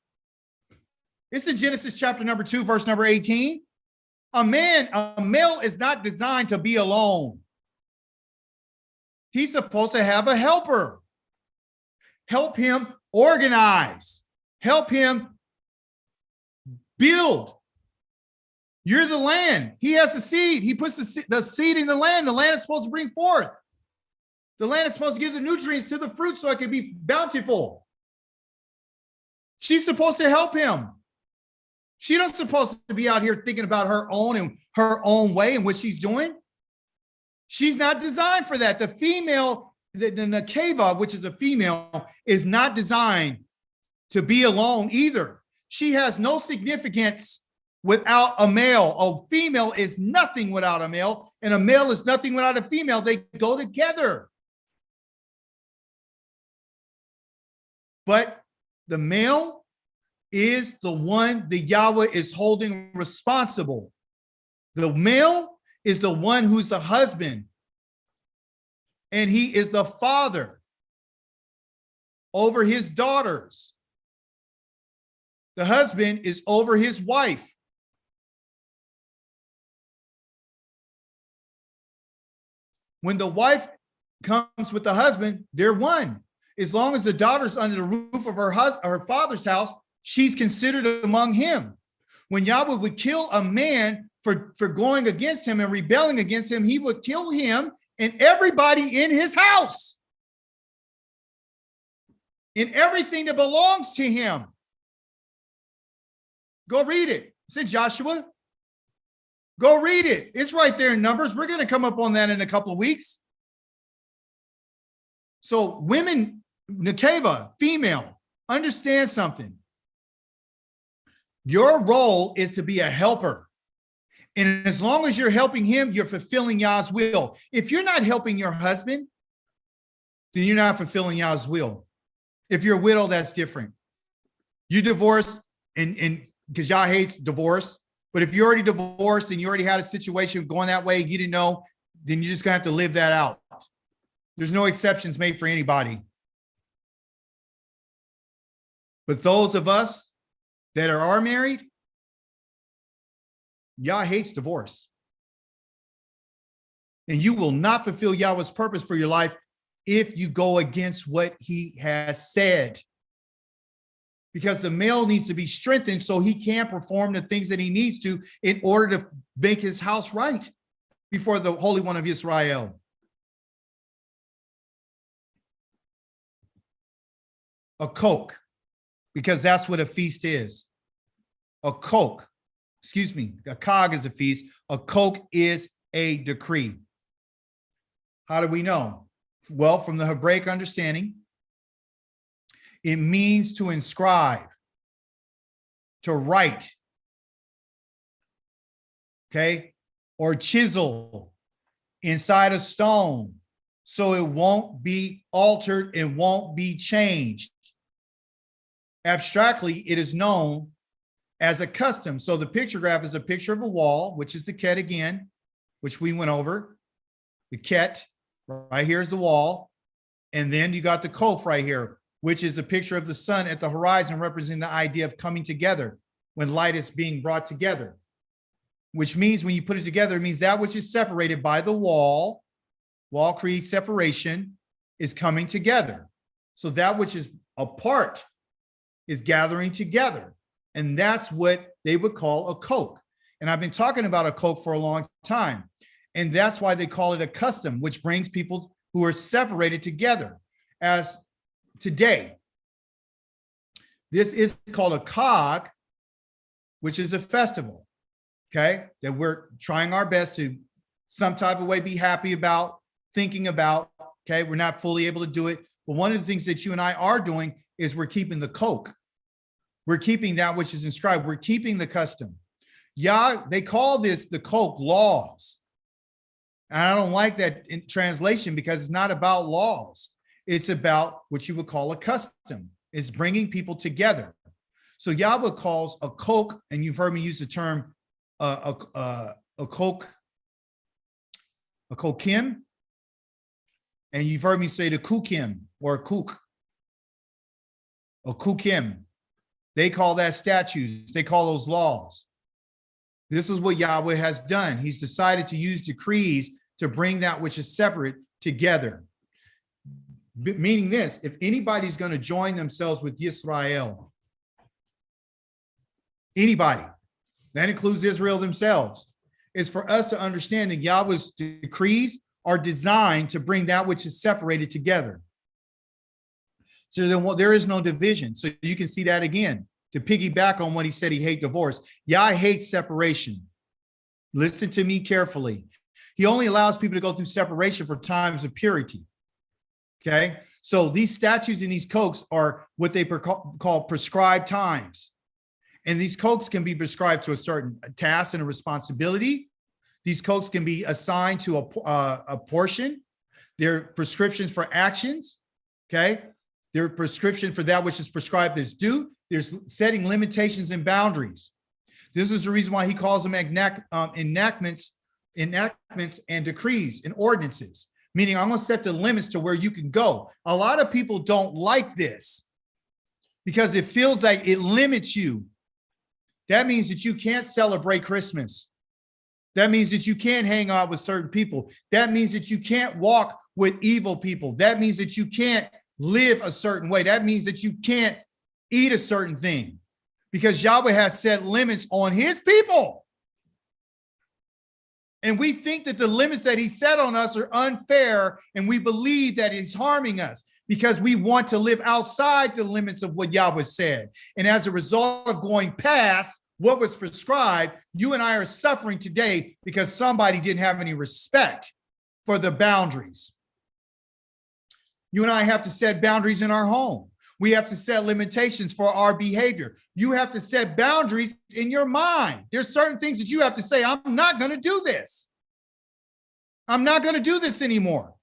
It's in Genesis chapter number 2, verse number 18. A male is not designed to be alone. He's supposed to have a helper. Help him organize. Help him build. You're the land. He has the seed. He puts the seed in the land. The land is supposed to bring forth. The land is supposed to give the nutrients to the fruit so it can be bountiful. She's supposed to help him. She's not supposed to be out here thinking about her own and her own way and what she's doing. She's not designed for that. The female, the Nekeva, which is a female, is not designed to be alone either. She has no significance without a male. A female is nothing without a male, and a male is nothing without a female. They go together. But the male is the one that Yahweh is holding responsible. The male is the one who's the husband, and he is the father over his daughters. The husband is over his wife. When the wife comes with the husband, they're one. As long as the daughter's under the roof of her father's house, she's considered among him. When Yahweh would kill a man for going against him and rebelling against him, he would kill him and everybody in his house, in everything that belongs to him. Go read it. It's in Joshua. Go read it. It's right there in Numbers. We're going to come up on that in a couple of weeks. So women, Nekeva, female, understand something. Your role is to be a helper. And as long as you're helping him, you're fulfilling Yah's will. If you're not helping your husband, then you're not fulfilling Yah's will. If you're a widow, that's different. You divorce, and because Yah hates divorce. But if you're already divorced and you already had a situation going that way, you didn't know, then you're just going to have to live that out. There's no exceptions made for anybody. But those of us that are married, Yah hates divorce. And you will not fulfill Yahweh's purpose for your life if you go against what he has said. Because the male needs to be strengthened so he can perform the things that he needs to in order to make his house right before the Holy One of Israel. a Coke, because that's what a feast is. A Coke, a Cog is a feast. A Coke is a decree. How do we know? Well, from the Hebraic understanding, it means to inscribe, to write, okay, or chisel inside a stone so it won't be altered, it won't be changed. Abstractly, it is known as a custom. So the picture graph is a picture of a wall, which is the ket again, which we went over. The ket, right here is the wall. And then you got the kof right here, which is a picture of the sun at the horizon, representing the idea of coming together when light is being brought together. Which means when you put it together, it means that which is separated by the wall creates separation, is coming together. So that which is apart is gathering together. And that's what they would call a Coke. And I've been talking about a Coke for a long time. And that's why they call it a custom, which brings people who are separated together. As today, this is called a Cog, which is a festival, okay, that we're trying our best to some type of way be happy about, thinking about, okay, we're not fully able to do it. But one of the things that you and I are doing is we're keeping the Coke. We're keeping that which is inscribed. We're keeping the custom. They call this the Coke laws. And I don't like that in translation because it's not about laws. It's about what you would call a custom. It's bringing people together. So Yahweh calls a Coke, and you've heard me use the term a Coke, a Kokim, and you've heard me say the Kukim or a Kuk, a Kukim. They call that statutes. They call those laws. This is what Yahweh has done. He's decided to use decrees to bring that which is separate together. Meaning this, if anybody's going to join themselves with Yisrael, anybody, that includes Israel themselves, is for us to understand that Yahweh's decrees are designed to bring that which is separated together. So there is no division. So you can see that again, to piggyback on what he said, he hates divorce. Yah hates separation. Listen to me carefully. He only allows people to go through separation for times of purity. Okay, so these statutes and these cokes are what they call prescribed times. And these cokes can be prescribed to a certain task and a responsibility. These cokes can be assigned to a portion. They're prescriptions for actions. Okay, they're prescription for that which is prescribed as due. There's setting limitations and boundaries. This is the reason why he calls them enactments and decrees and ordinances. Meaning I'm going to set the limits to where you can go. A lot of people don't like this because it feels like it limits you. That means that you can't celebrate Christmas. That means that you can't hang out with certain people. That means that you can't walk with evil people. That means that you can't live a certain way. That means that you can't eat a certain thing because Yahweh has set limits on his people. And we think that the limits that he set on us are unfair, and we believe that it's harming us because we want to live outside the limits of what Yahweh said. And as a result of going past what was prescribed, you and I are suffering today because somebody didn't have any respect for the boundaries. You and I have to set boundaries in our home. We have to set limitations for our behavior. You have to set boundaries in your mind. There's certain things that you have to say, I'm not going to do this. I'm not going to do this anymore.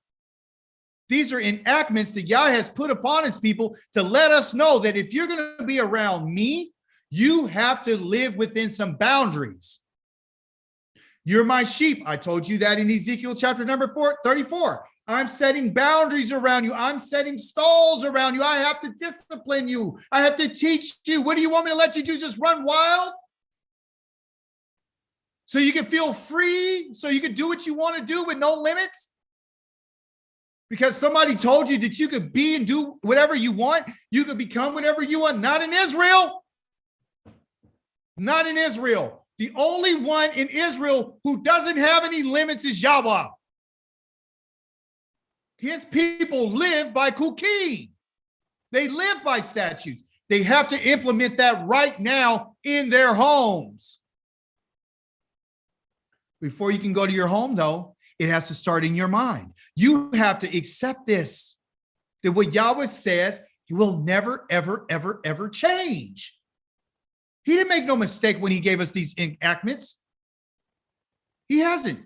These are enactments that Yah has put upon his people to let us know that if you're going to be around me, you have to live within some boundaries. You're my sheep. I told you that in Ezekiel chapter number 34. I'm setting boundaries around you. I'm setting stalls around you. I have to discipline you. I have to teach you. What do you want me to let you do? Just run wild? So you can feel free? So you can do what you want to do with no limits? Because somebody told you that you could be and do whatever you want. You could become whatever you want. Not in Israel. Not in Israel. The only one in Israel who doesn't have any limits is Yahweh. His people live by Kukim. They live by statutes. They have to implement that right now in their homes. Before you can go to your home, though, it has to start in your mind. You have to accept this, that what Yahweh says, he will never, ever, ever, ever change. He didn't make no mistake when he gave us these enactments. He hasn't.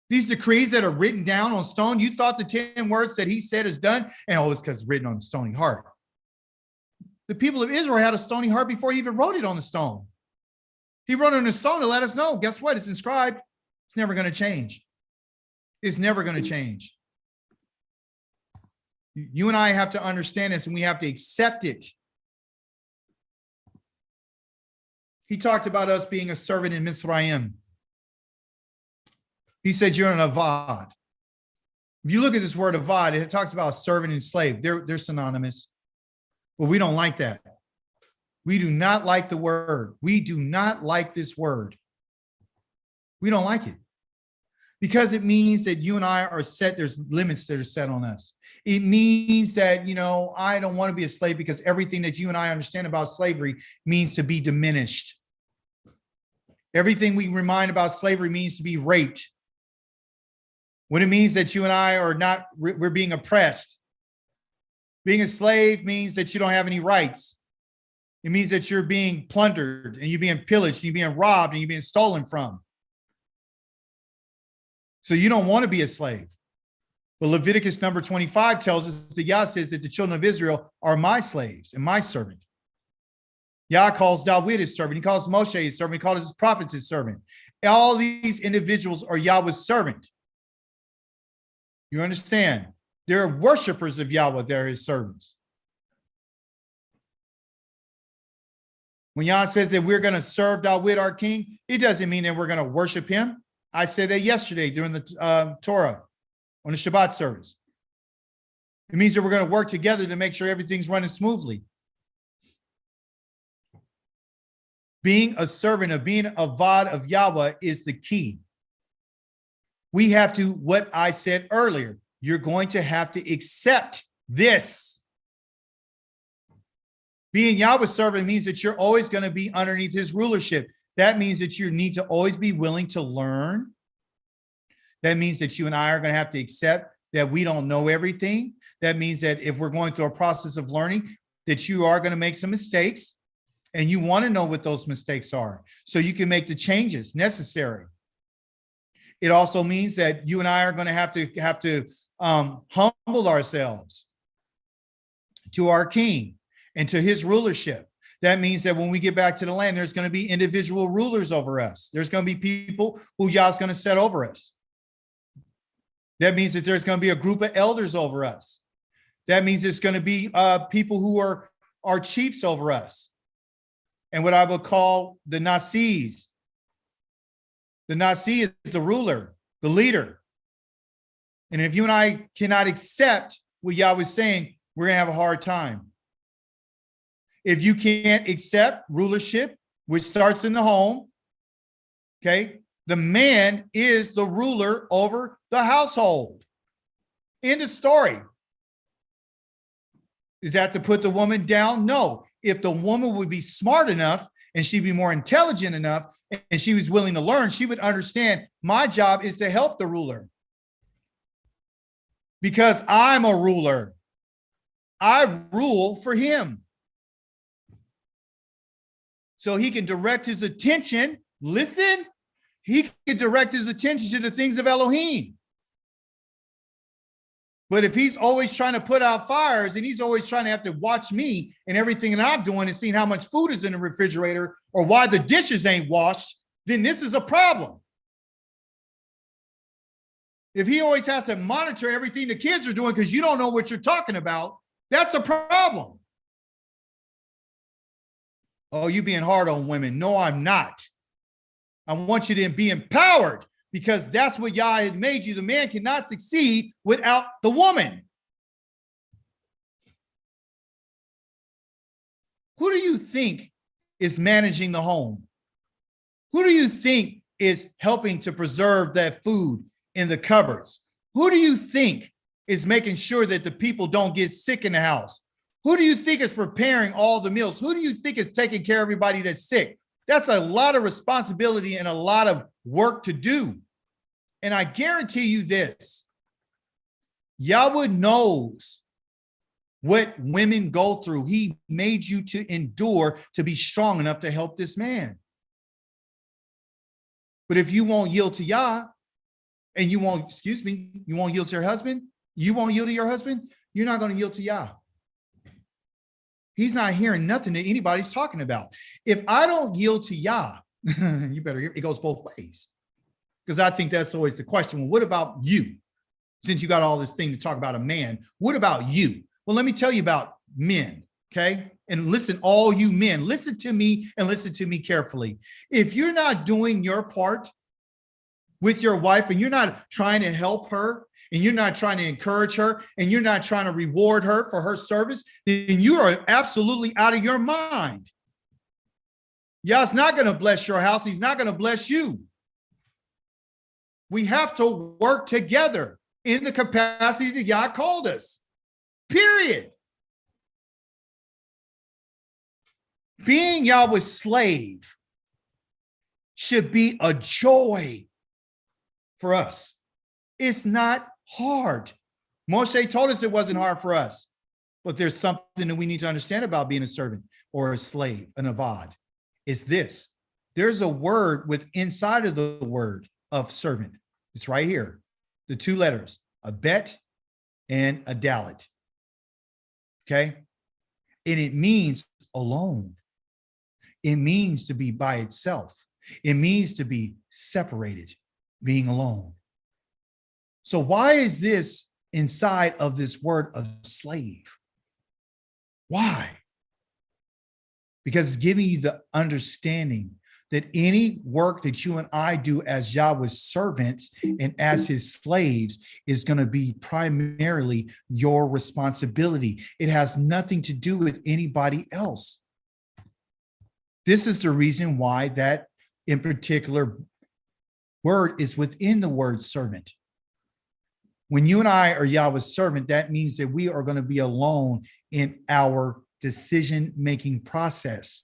These decrees that are written down on stone, you thought the 10 words that he said is done, and it's because it's written on a stony heart. The people of Israel had a stony heart before he even wrote it on the stone. He wrote it on the stone to let us know, guess what? It's inscribed. It's never going to change. It's never going to change. You and I have to understand this, and we have to accept it. He talked about us being a servant in Mitzrayim. He said you're an avad. If you look at this word avad, it talks about servant and slave. They're synonymous. But we don't like that. We do not like the word. We do not like this word. We don't like it. Because it means that you and I are set, there's limits that are set on us. It means that, I don't want to be a slave because everything that you and I understand about slavery means to be diminished. Everything we remind about slavery means to be raped. When it means that you and I are not, we're being oppressed. Being a slave means that you don't have any rights. It means that you're being plundered and you're being pillaged, and you're being robbed and you're being stolen from. So you don't want to be a slave. But Leviticus number 25 tells us that Yah says that the children of Israel are my slaves and my servant. Yah calls David his servant. He calls Moshe his servant. He calls his prophets his servant. All these individuals are Yahweh's servant. You understand? They're worshipers of Yahweh. They're his servants. When Yah says that we're going to serve David, our king, it doesn't mean that we're going to worship him. I said that yesterday during the Torah on the Shabbat service. It means that we're going to work together to make sure everything's running smoothly. Being a servant of being a avad of Yahweh is the key. We have to, what I said earlier, you're going to have to accept this. Being Yahweh's servant means that you're always going to be underneath his rulership. That means that you need to always be willing to learn. That means that you and I are going to have to accept that we don't know everything. That means that if we're going through a process of learning, that you are going to make some mistakes, and you want to know what those mistakes are so you can make the changes necessary. It also means that you and I are going to have to humble ourselves to our king and to his rulership. That means that when we get back to the land, there's going to be individual rulers over us. There's going to be people who Yah's going to set over us. That means that there's going to be a group of elders over us. That means it's going to be people who are our chiefs over us. And what I would call the Nasis. The Nasi is the ruler, the leader. And if you and I cannot accept what Yah was saying, we're going to have a hard time. If you can't accept rulership, which starts in the home, okay, the man is the ruler over the household. End of story. Is that to put the woman down? No. If the woman would be smart enough and she'd be more intelligent enough and she was willing to learn, she would understand my job is to help the ruler. Because I'm a ruler. I rule for him. So he can direct his attention. Listen, he can direct his attention to the things of Elohim. But if he's always trying to put out fires and he's always trying to have to watch me and everything that I'm doing and seeing how much food is in the refrigerator or why the dishes ain't washed, then this is a problem. If he always has to monitor everything the kids are doing because you don't know what you're talking about, that's a problem. Oh, you being hard on women. No, I'm not. I want you to be empowered because that's what Yah had made you. The man cannot succeed without the woman. Who do you think is managing the home? Who do you think is helping to preserve that food in the cupboards? Who do you think is making sure that the people don't get sick in the house? Who do you think is preparing all the meals? Who do you think is taking care of everybody that's sick? That's a lot of responsibility and a lot of work to do. And I guarantee you this, Yahweh knows what women go through. He made you to endure, to be strong enough to help this man. But if you won't yield to Yah, and you won't yield to your husband, you won't yield to your husband, you're not going to yield to Yah. He's not hearing nothing that anybody's talking about. If I don't yield to Yah, you better hear it goes both ways. Because I think that's always the question. Well, what about you? Since you got all this thing to talk about a man, what about you? Well, let me tell you about men, okay? And listen, all you men, listen to me and listen to me carefully. If you're not doing your part with your wife and you're not trying to help her and you're not trying to encourage her and you're not trying to reward her for her service, then you are absolutely out of your mind. Yah's not going to bless your house. He's not going to bless you. We have to work together in the capacity that Yah called us, period. Being Yahweh's slave should be a joy for us. It's not hard. Moshe told us it wasn't hard for us, but there's something that we need to understand about being a servant or a slave, an avad. It's this. There's a word with inside of the word of servant. It's right here. The two letters, a bet and a dalet. Okay. And it means alone. It means to be by itself. It means to be separated, being alone. So why is this inside of this word of slave? Why? Because it's giving you the understanding that any work that you and I do as Yahweh's servants and as his slaves is going to be primarily your responsibility. It has nothing to do with anybody else. This is the reason why that in particular word is within the word servant. When you and I are Yahweh's servant, that means that we are going to be alone in our decision-making process.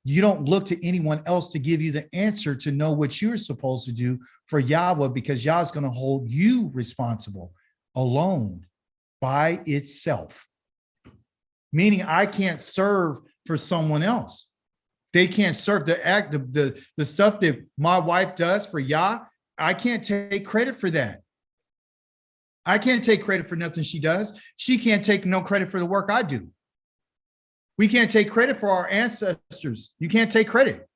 You don't look to anyone else to give you the answer to know what you're supposed to do for Yahweh, because Yah's going to hold you responsible alone by itself. Meaning I can't serve for someone else. They can't serve the stuff that my wife does for Yah. I can't take credit for that. I can't take credit for nothing she does. She can't take no credit for the work I do. We can't take credit for our ancestors. You can't take credit.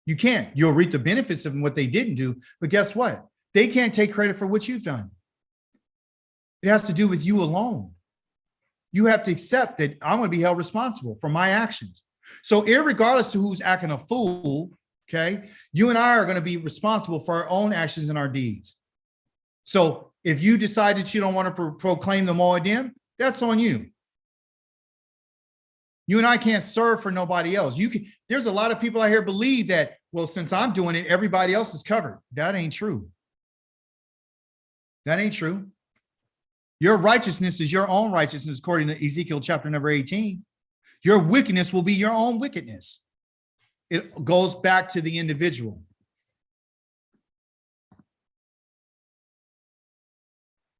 You can't. You'll reap the benefits of what they didn't do. But guess what? They can't take credit for what you've done. It has to do with you alone. You have to accept that I'm going to be held responsible for my actions. So irregardless to who's acting a fool, okay, you and I are going to be responsible for our own actions and our deeds. So if you decide that you don't want to proclaim the Moedim, that's on you. You and I can't serve for nobody else. There's a lot of people out here believe that, well, since I'm doing it, everybody else is covered. That ain't true. That ain't true. Your righteousness is your own righteousness, according to Ezekiel chapter number 18. Your wickedness will be your own wickedness. It goes back to the individual.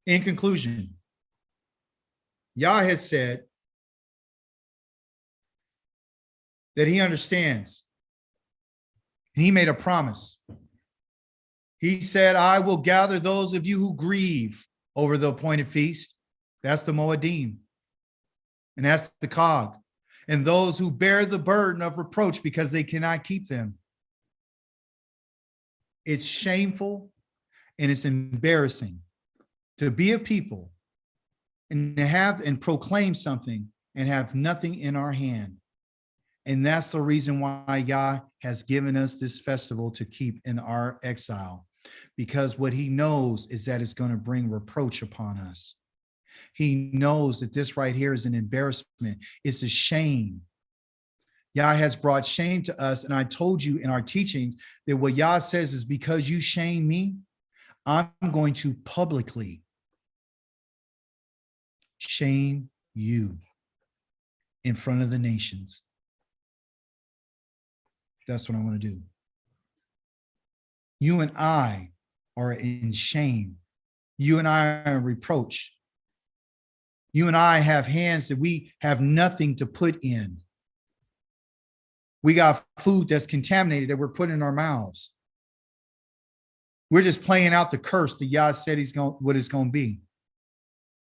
In conclusion, Yah has said that he understands. And he made a promise. He said, I will gather those of you who grieve over the appointed feast. That's the Moedim. And that's the Cog. And those who bear the burden of reproach because they cannot keep them. It's shameful and it's embarrassing to be a people and to have and proclaim something and have nothing in our hand. And that's the reason why Yah has given us this festival to keep in our exile, because what he knows is that it's going to bring reproach upon us. He knows that this right here is an embarrassment. It's a shame. Yah has brought shame to us. And I told you in our teachings that what Yah says is, because you shame me, I'm going to publicly shame you in front of the nations. That's what I want to do. You and I are in shame. You and I are in reproach. You and I have hands that we have nothing to put in. We got food that's contaminated that we're putting in our mouths. We're just playing out the curse that Yah said what it's going to be.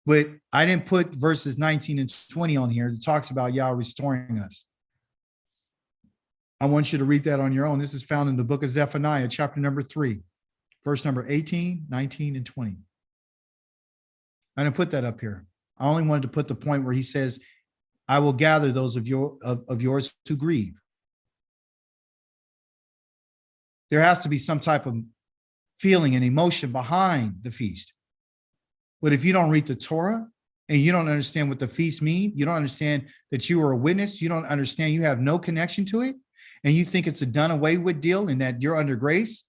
But I didn't put verses 19 and 20 on here that talks about Yah restoring us. I want you to read that on your own. This is found in the book of Zephaniah, chapter number 3, verse number 18, 19, and 20. I didn't put that up here. I only wanted to put the point where he says, I will gather those of yours who grieve. There has to be some type of feeling and emotion behind the feast. But if you don't read the Torah and you don't understand what the feast mean, you don't understand that you are a witness, you don't understand, you have no connection to it, and you think it's a done away with deal and that you're under grace,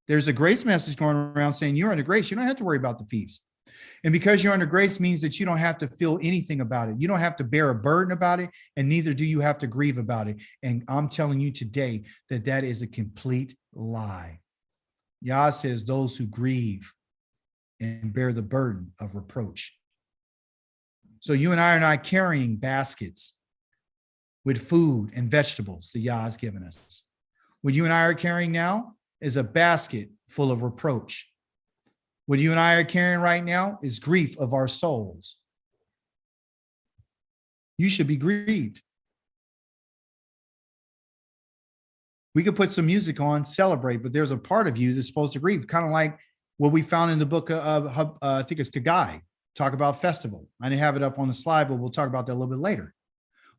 there's a grace message going around saying you're under grace. You don't have to worry about the feast. And because you're under grace means that you don't have to feel anything about it. You don't have to bear a burden about it, and neither do you have to grieve about it. And I'm telling you today that that is a complete lie. Yah says those who grieve and bear the burden of reproach. So you and I are not carrying baskets with food and vegetables that Yah has given us. What you and I are carrying now is a basket full of reproach. What you and I are carrying right now is grief of our souls. You should be grieved. We could put some music on, celebrate, but there's a part of you that's supposed to grieve, kind of like what we found in the book of, I think it's Kagai, talk about festival. I didn't have it up on the slide, but we'll talk about that a little bit later,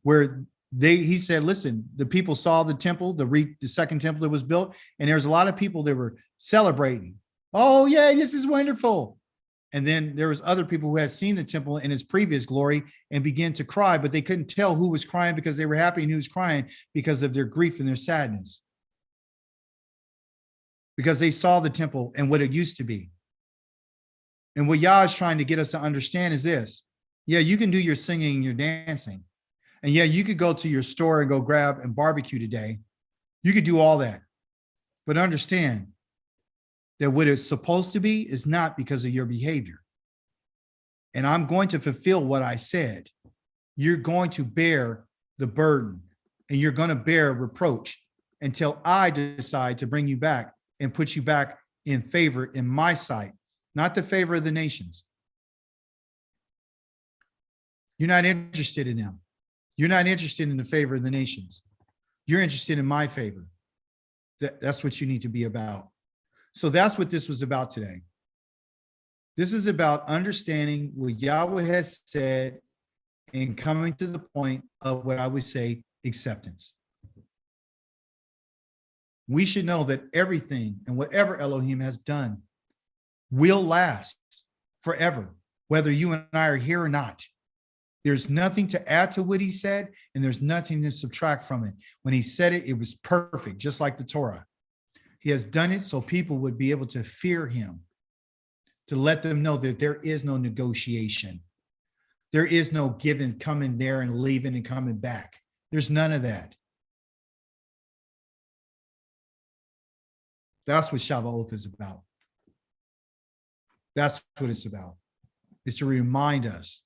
where he said, listen, the people saw the temple, the second temple that was built, and there's a lot of people that were celebrating. Oh, yeah, this is wonderful. And then there was other people who had seen the temple in its previous glory and began to cry, but they couldn't tell who was crying because they were happy and who was crying because of their grief and their sadness. Because they saw the temple and what it used to be. And what Yah is trying to get us to understand is this. Yeah, you can do your singing and your dancing. And yeah, you could go to your store and go grab and barbecue today. You could do all that. But understand that what it's supposed to be is not because of your behavior. And I'm going to fulfill what I said. You're going to bear the burden and you're going to bear reproach until I decide to bring you back and put you back in favor in my sight, not the favor of the nations. You're not interested in them. You're not interested in the favor of the nations. You're interested in my favor. That's what you need to be about. So that's what this was about today. This is about understanding what Yahweh has said and coming to the point of what I would say acceptance. We should know that everything and whatever Elohim has done will last forever, whether you and I are here or not. There's nothing to add to what he said, and there's nothing to subtract from it. When he said it, it was perfect, just like the Torah. He has done it so people would be able to fear him, to let them know that there is no negotiation. There is no giving, coming there and leaving and coming back. There's none of that. That's what Shava Oath is about. That's what it's about. It's to remind us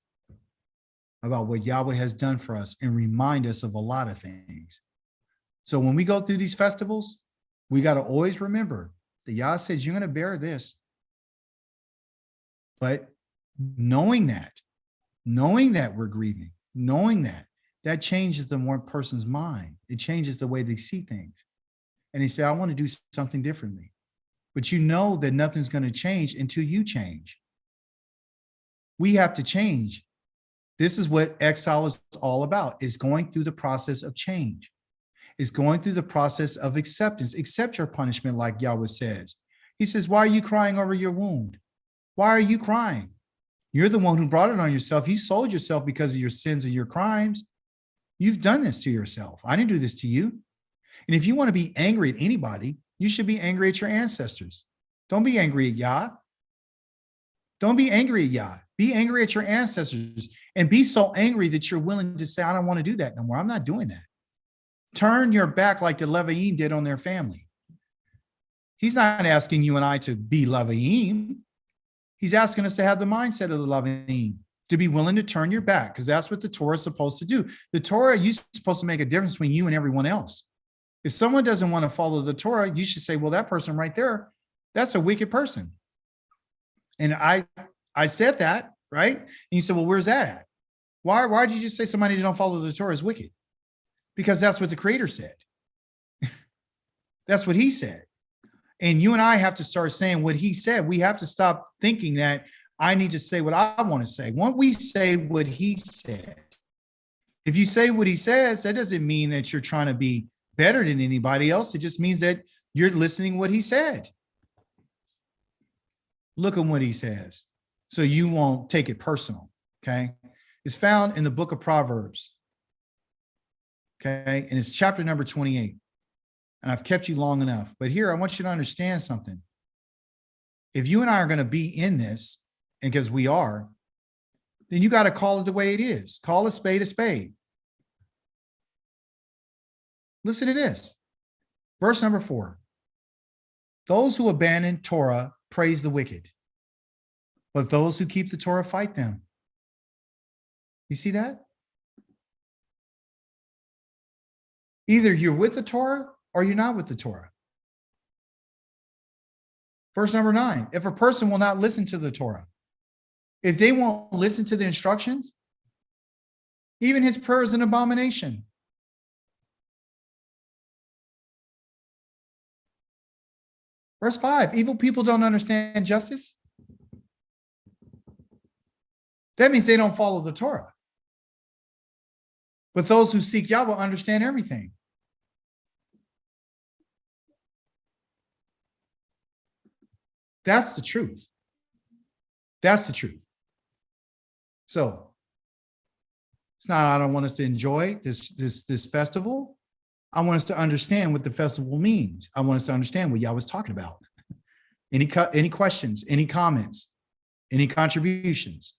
about what Yahweh has done for us and remind us of a lot of things. So when we go through these festivals, we got to always remember that Yah says you're going to bear this. But knowing that we're grieving, knowing that changes the one person's mind. It changes the way they see things. And he said, I want to do something differently. But you know that nothing's going to change until you change. We have to change. This is what exile is all about, is going through the process of change. It's going through the process of acceptance. Accept your punishment, like Yahweh says. He says, why are you crying over your wound? Why are you crying? You're the one who brought it on yourself. You sold yourself because of your sins and your crimes. You've done this to yourself. I didn't do this to you. And if you want to be angry at anybody, you should be angry at your ancestors. Don't be angry at Yah. Don't be angry at Yah. Be angry at your ancestors and be so angry that you're willing to say, I don't want to do that no more. I'm not doing that. Turn your back like the Leviim did on their family. He's not asking you and I to be Leviim. He's asking us to have the mindset of the Leviim, to be willing to turn your back, because that's what the Torah is supposed to do. The Torah, you're supposed to make a difference between you and everyone else. If someone doesn't want to follow the Torah, you should say, well, that person right there, that's a wicked person. And I said that, right? And you said, well, where's that at? Why did you just say somebody who don't follow the Torah is wicked? Because that's what the Creator said. That's what he said. And you and I have to start saying what he said. We have to stop thinking that I need to say what I want to say. Once we say what he said, if you say what he says, that doesn't mean that you're trying to be better than anybody else. It just means that you're listening to what he said. Look at what he says, so you won't take it personal, okay? It's found in the book of Proverbs, okay? And it's chapter number 28. And I've kept you long enough. But here, I want you to understand something. If you and I are going to be in this, and because we are, then you got to call it the way it is. Call a spade a spade. Listen to this. Verse number 4. Those who abandon Torah praise the wicked, but those who keep the Torah fight them. You see that? Either you're with the Torah or you're not with the Torah. Verse number 9, if a person will not listen to the Torah, if they won't listen to the instructions, even his prayer is an abomination. Verse 5, evil people don't understand justice. That means they don't follow the Torah. But those who seek Yahweh understand everything. That's the truth. That's the truth. So it's not, I don't want us to enjoy this festival. I want us to understand what the festival means. I want us to understand what Yah was talking about. Any questions, any comments, any contributions?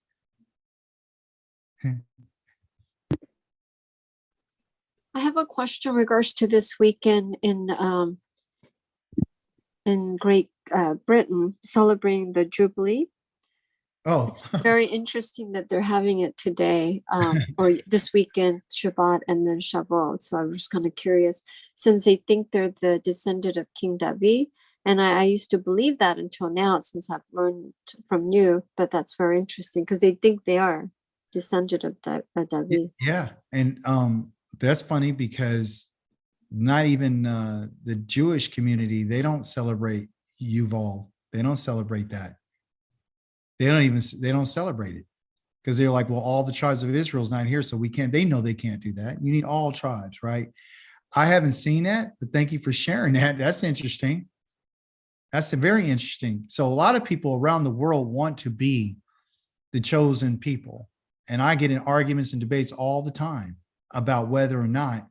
I have a question in regards to this weekend in Great Britain, celebrating the Jubilee. Oh, It's very interesting that they're having it today, or this weekend, Shabbat and then Shavuot. So I was just kind of curious, since they think they're the descendant of King David. And I used to believe that until now, since I've learned from you, but that's very interesting because they think they are descendant of David. yeah. And that's funny because not even the Jewish community, they don't celebrate Yuval. They don't celebrate that. They don't celebrate it because they're like, well, all the tribes of Israel's not here, so we can't. They know they can't do that. You need all tribes, right? I haven't seen that, but thank you for sharing that. That's interesting. That's very interesting. So a lot of people around the world want to be the chosen people, and I get in arguments and debates all the time about whether or not,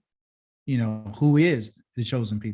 who is the chosen people.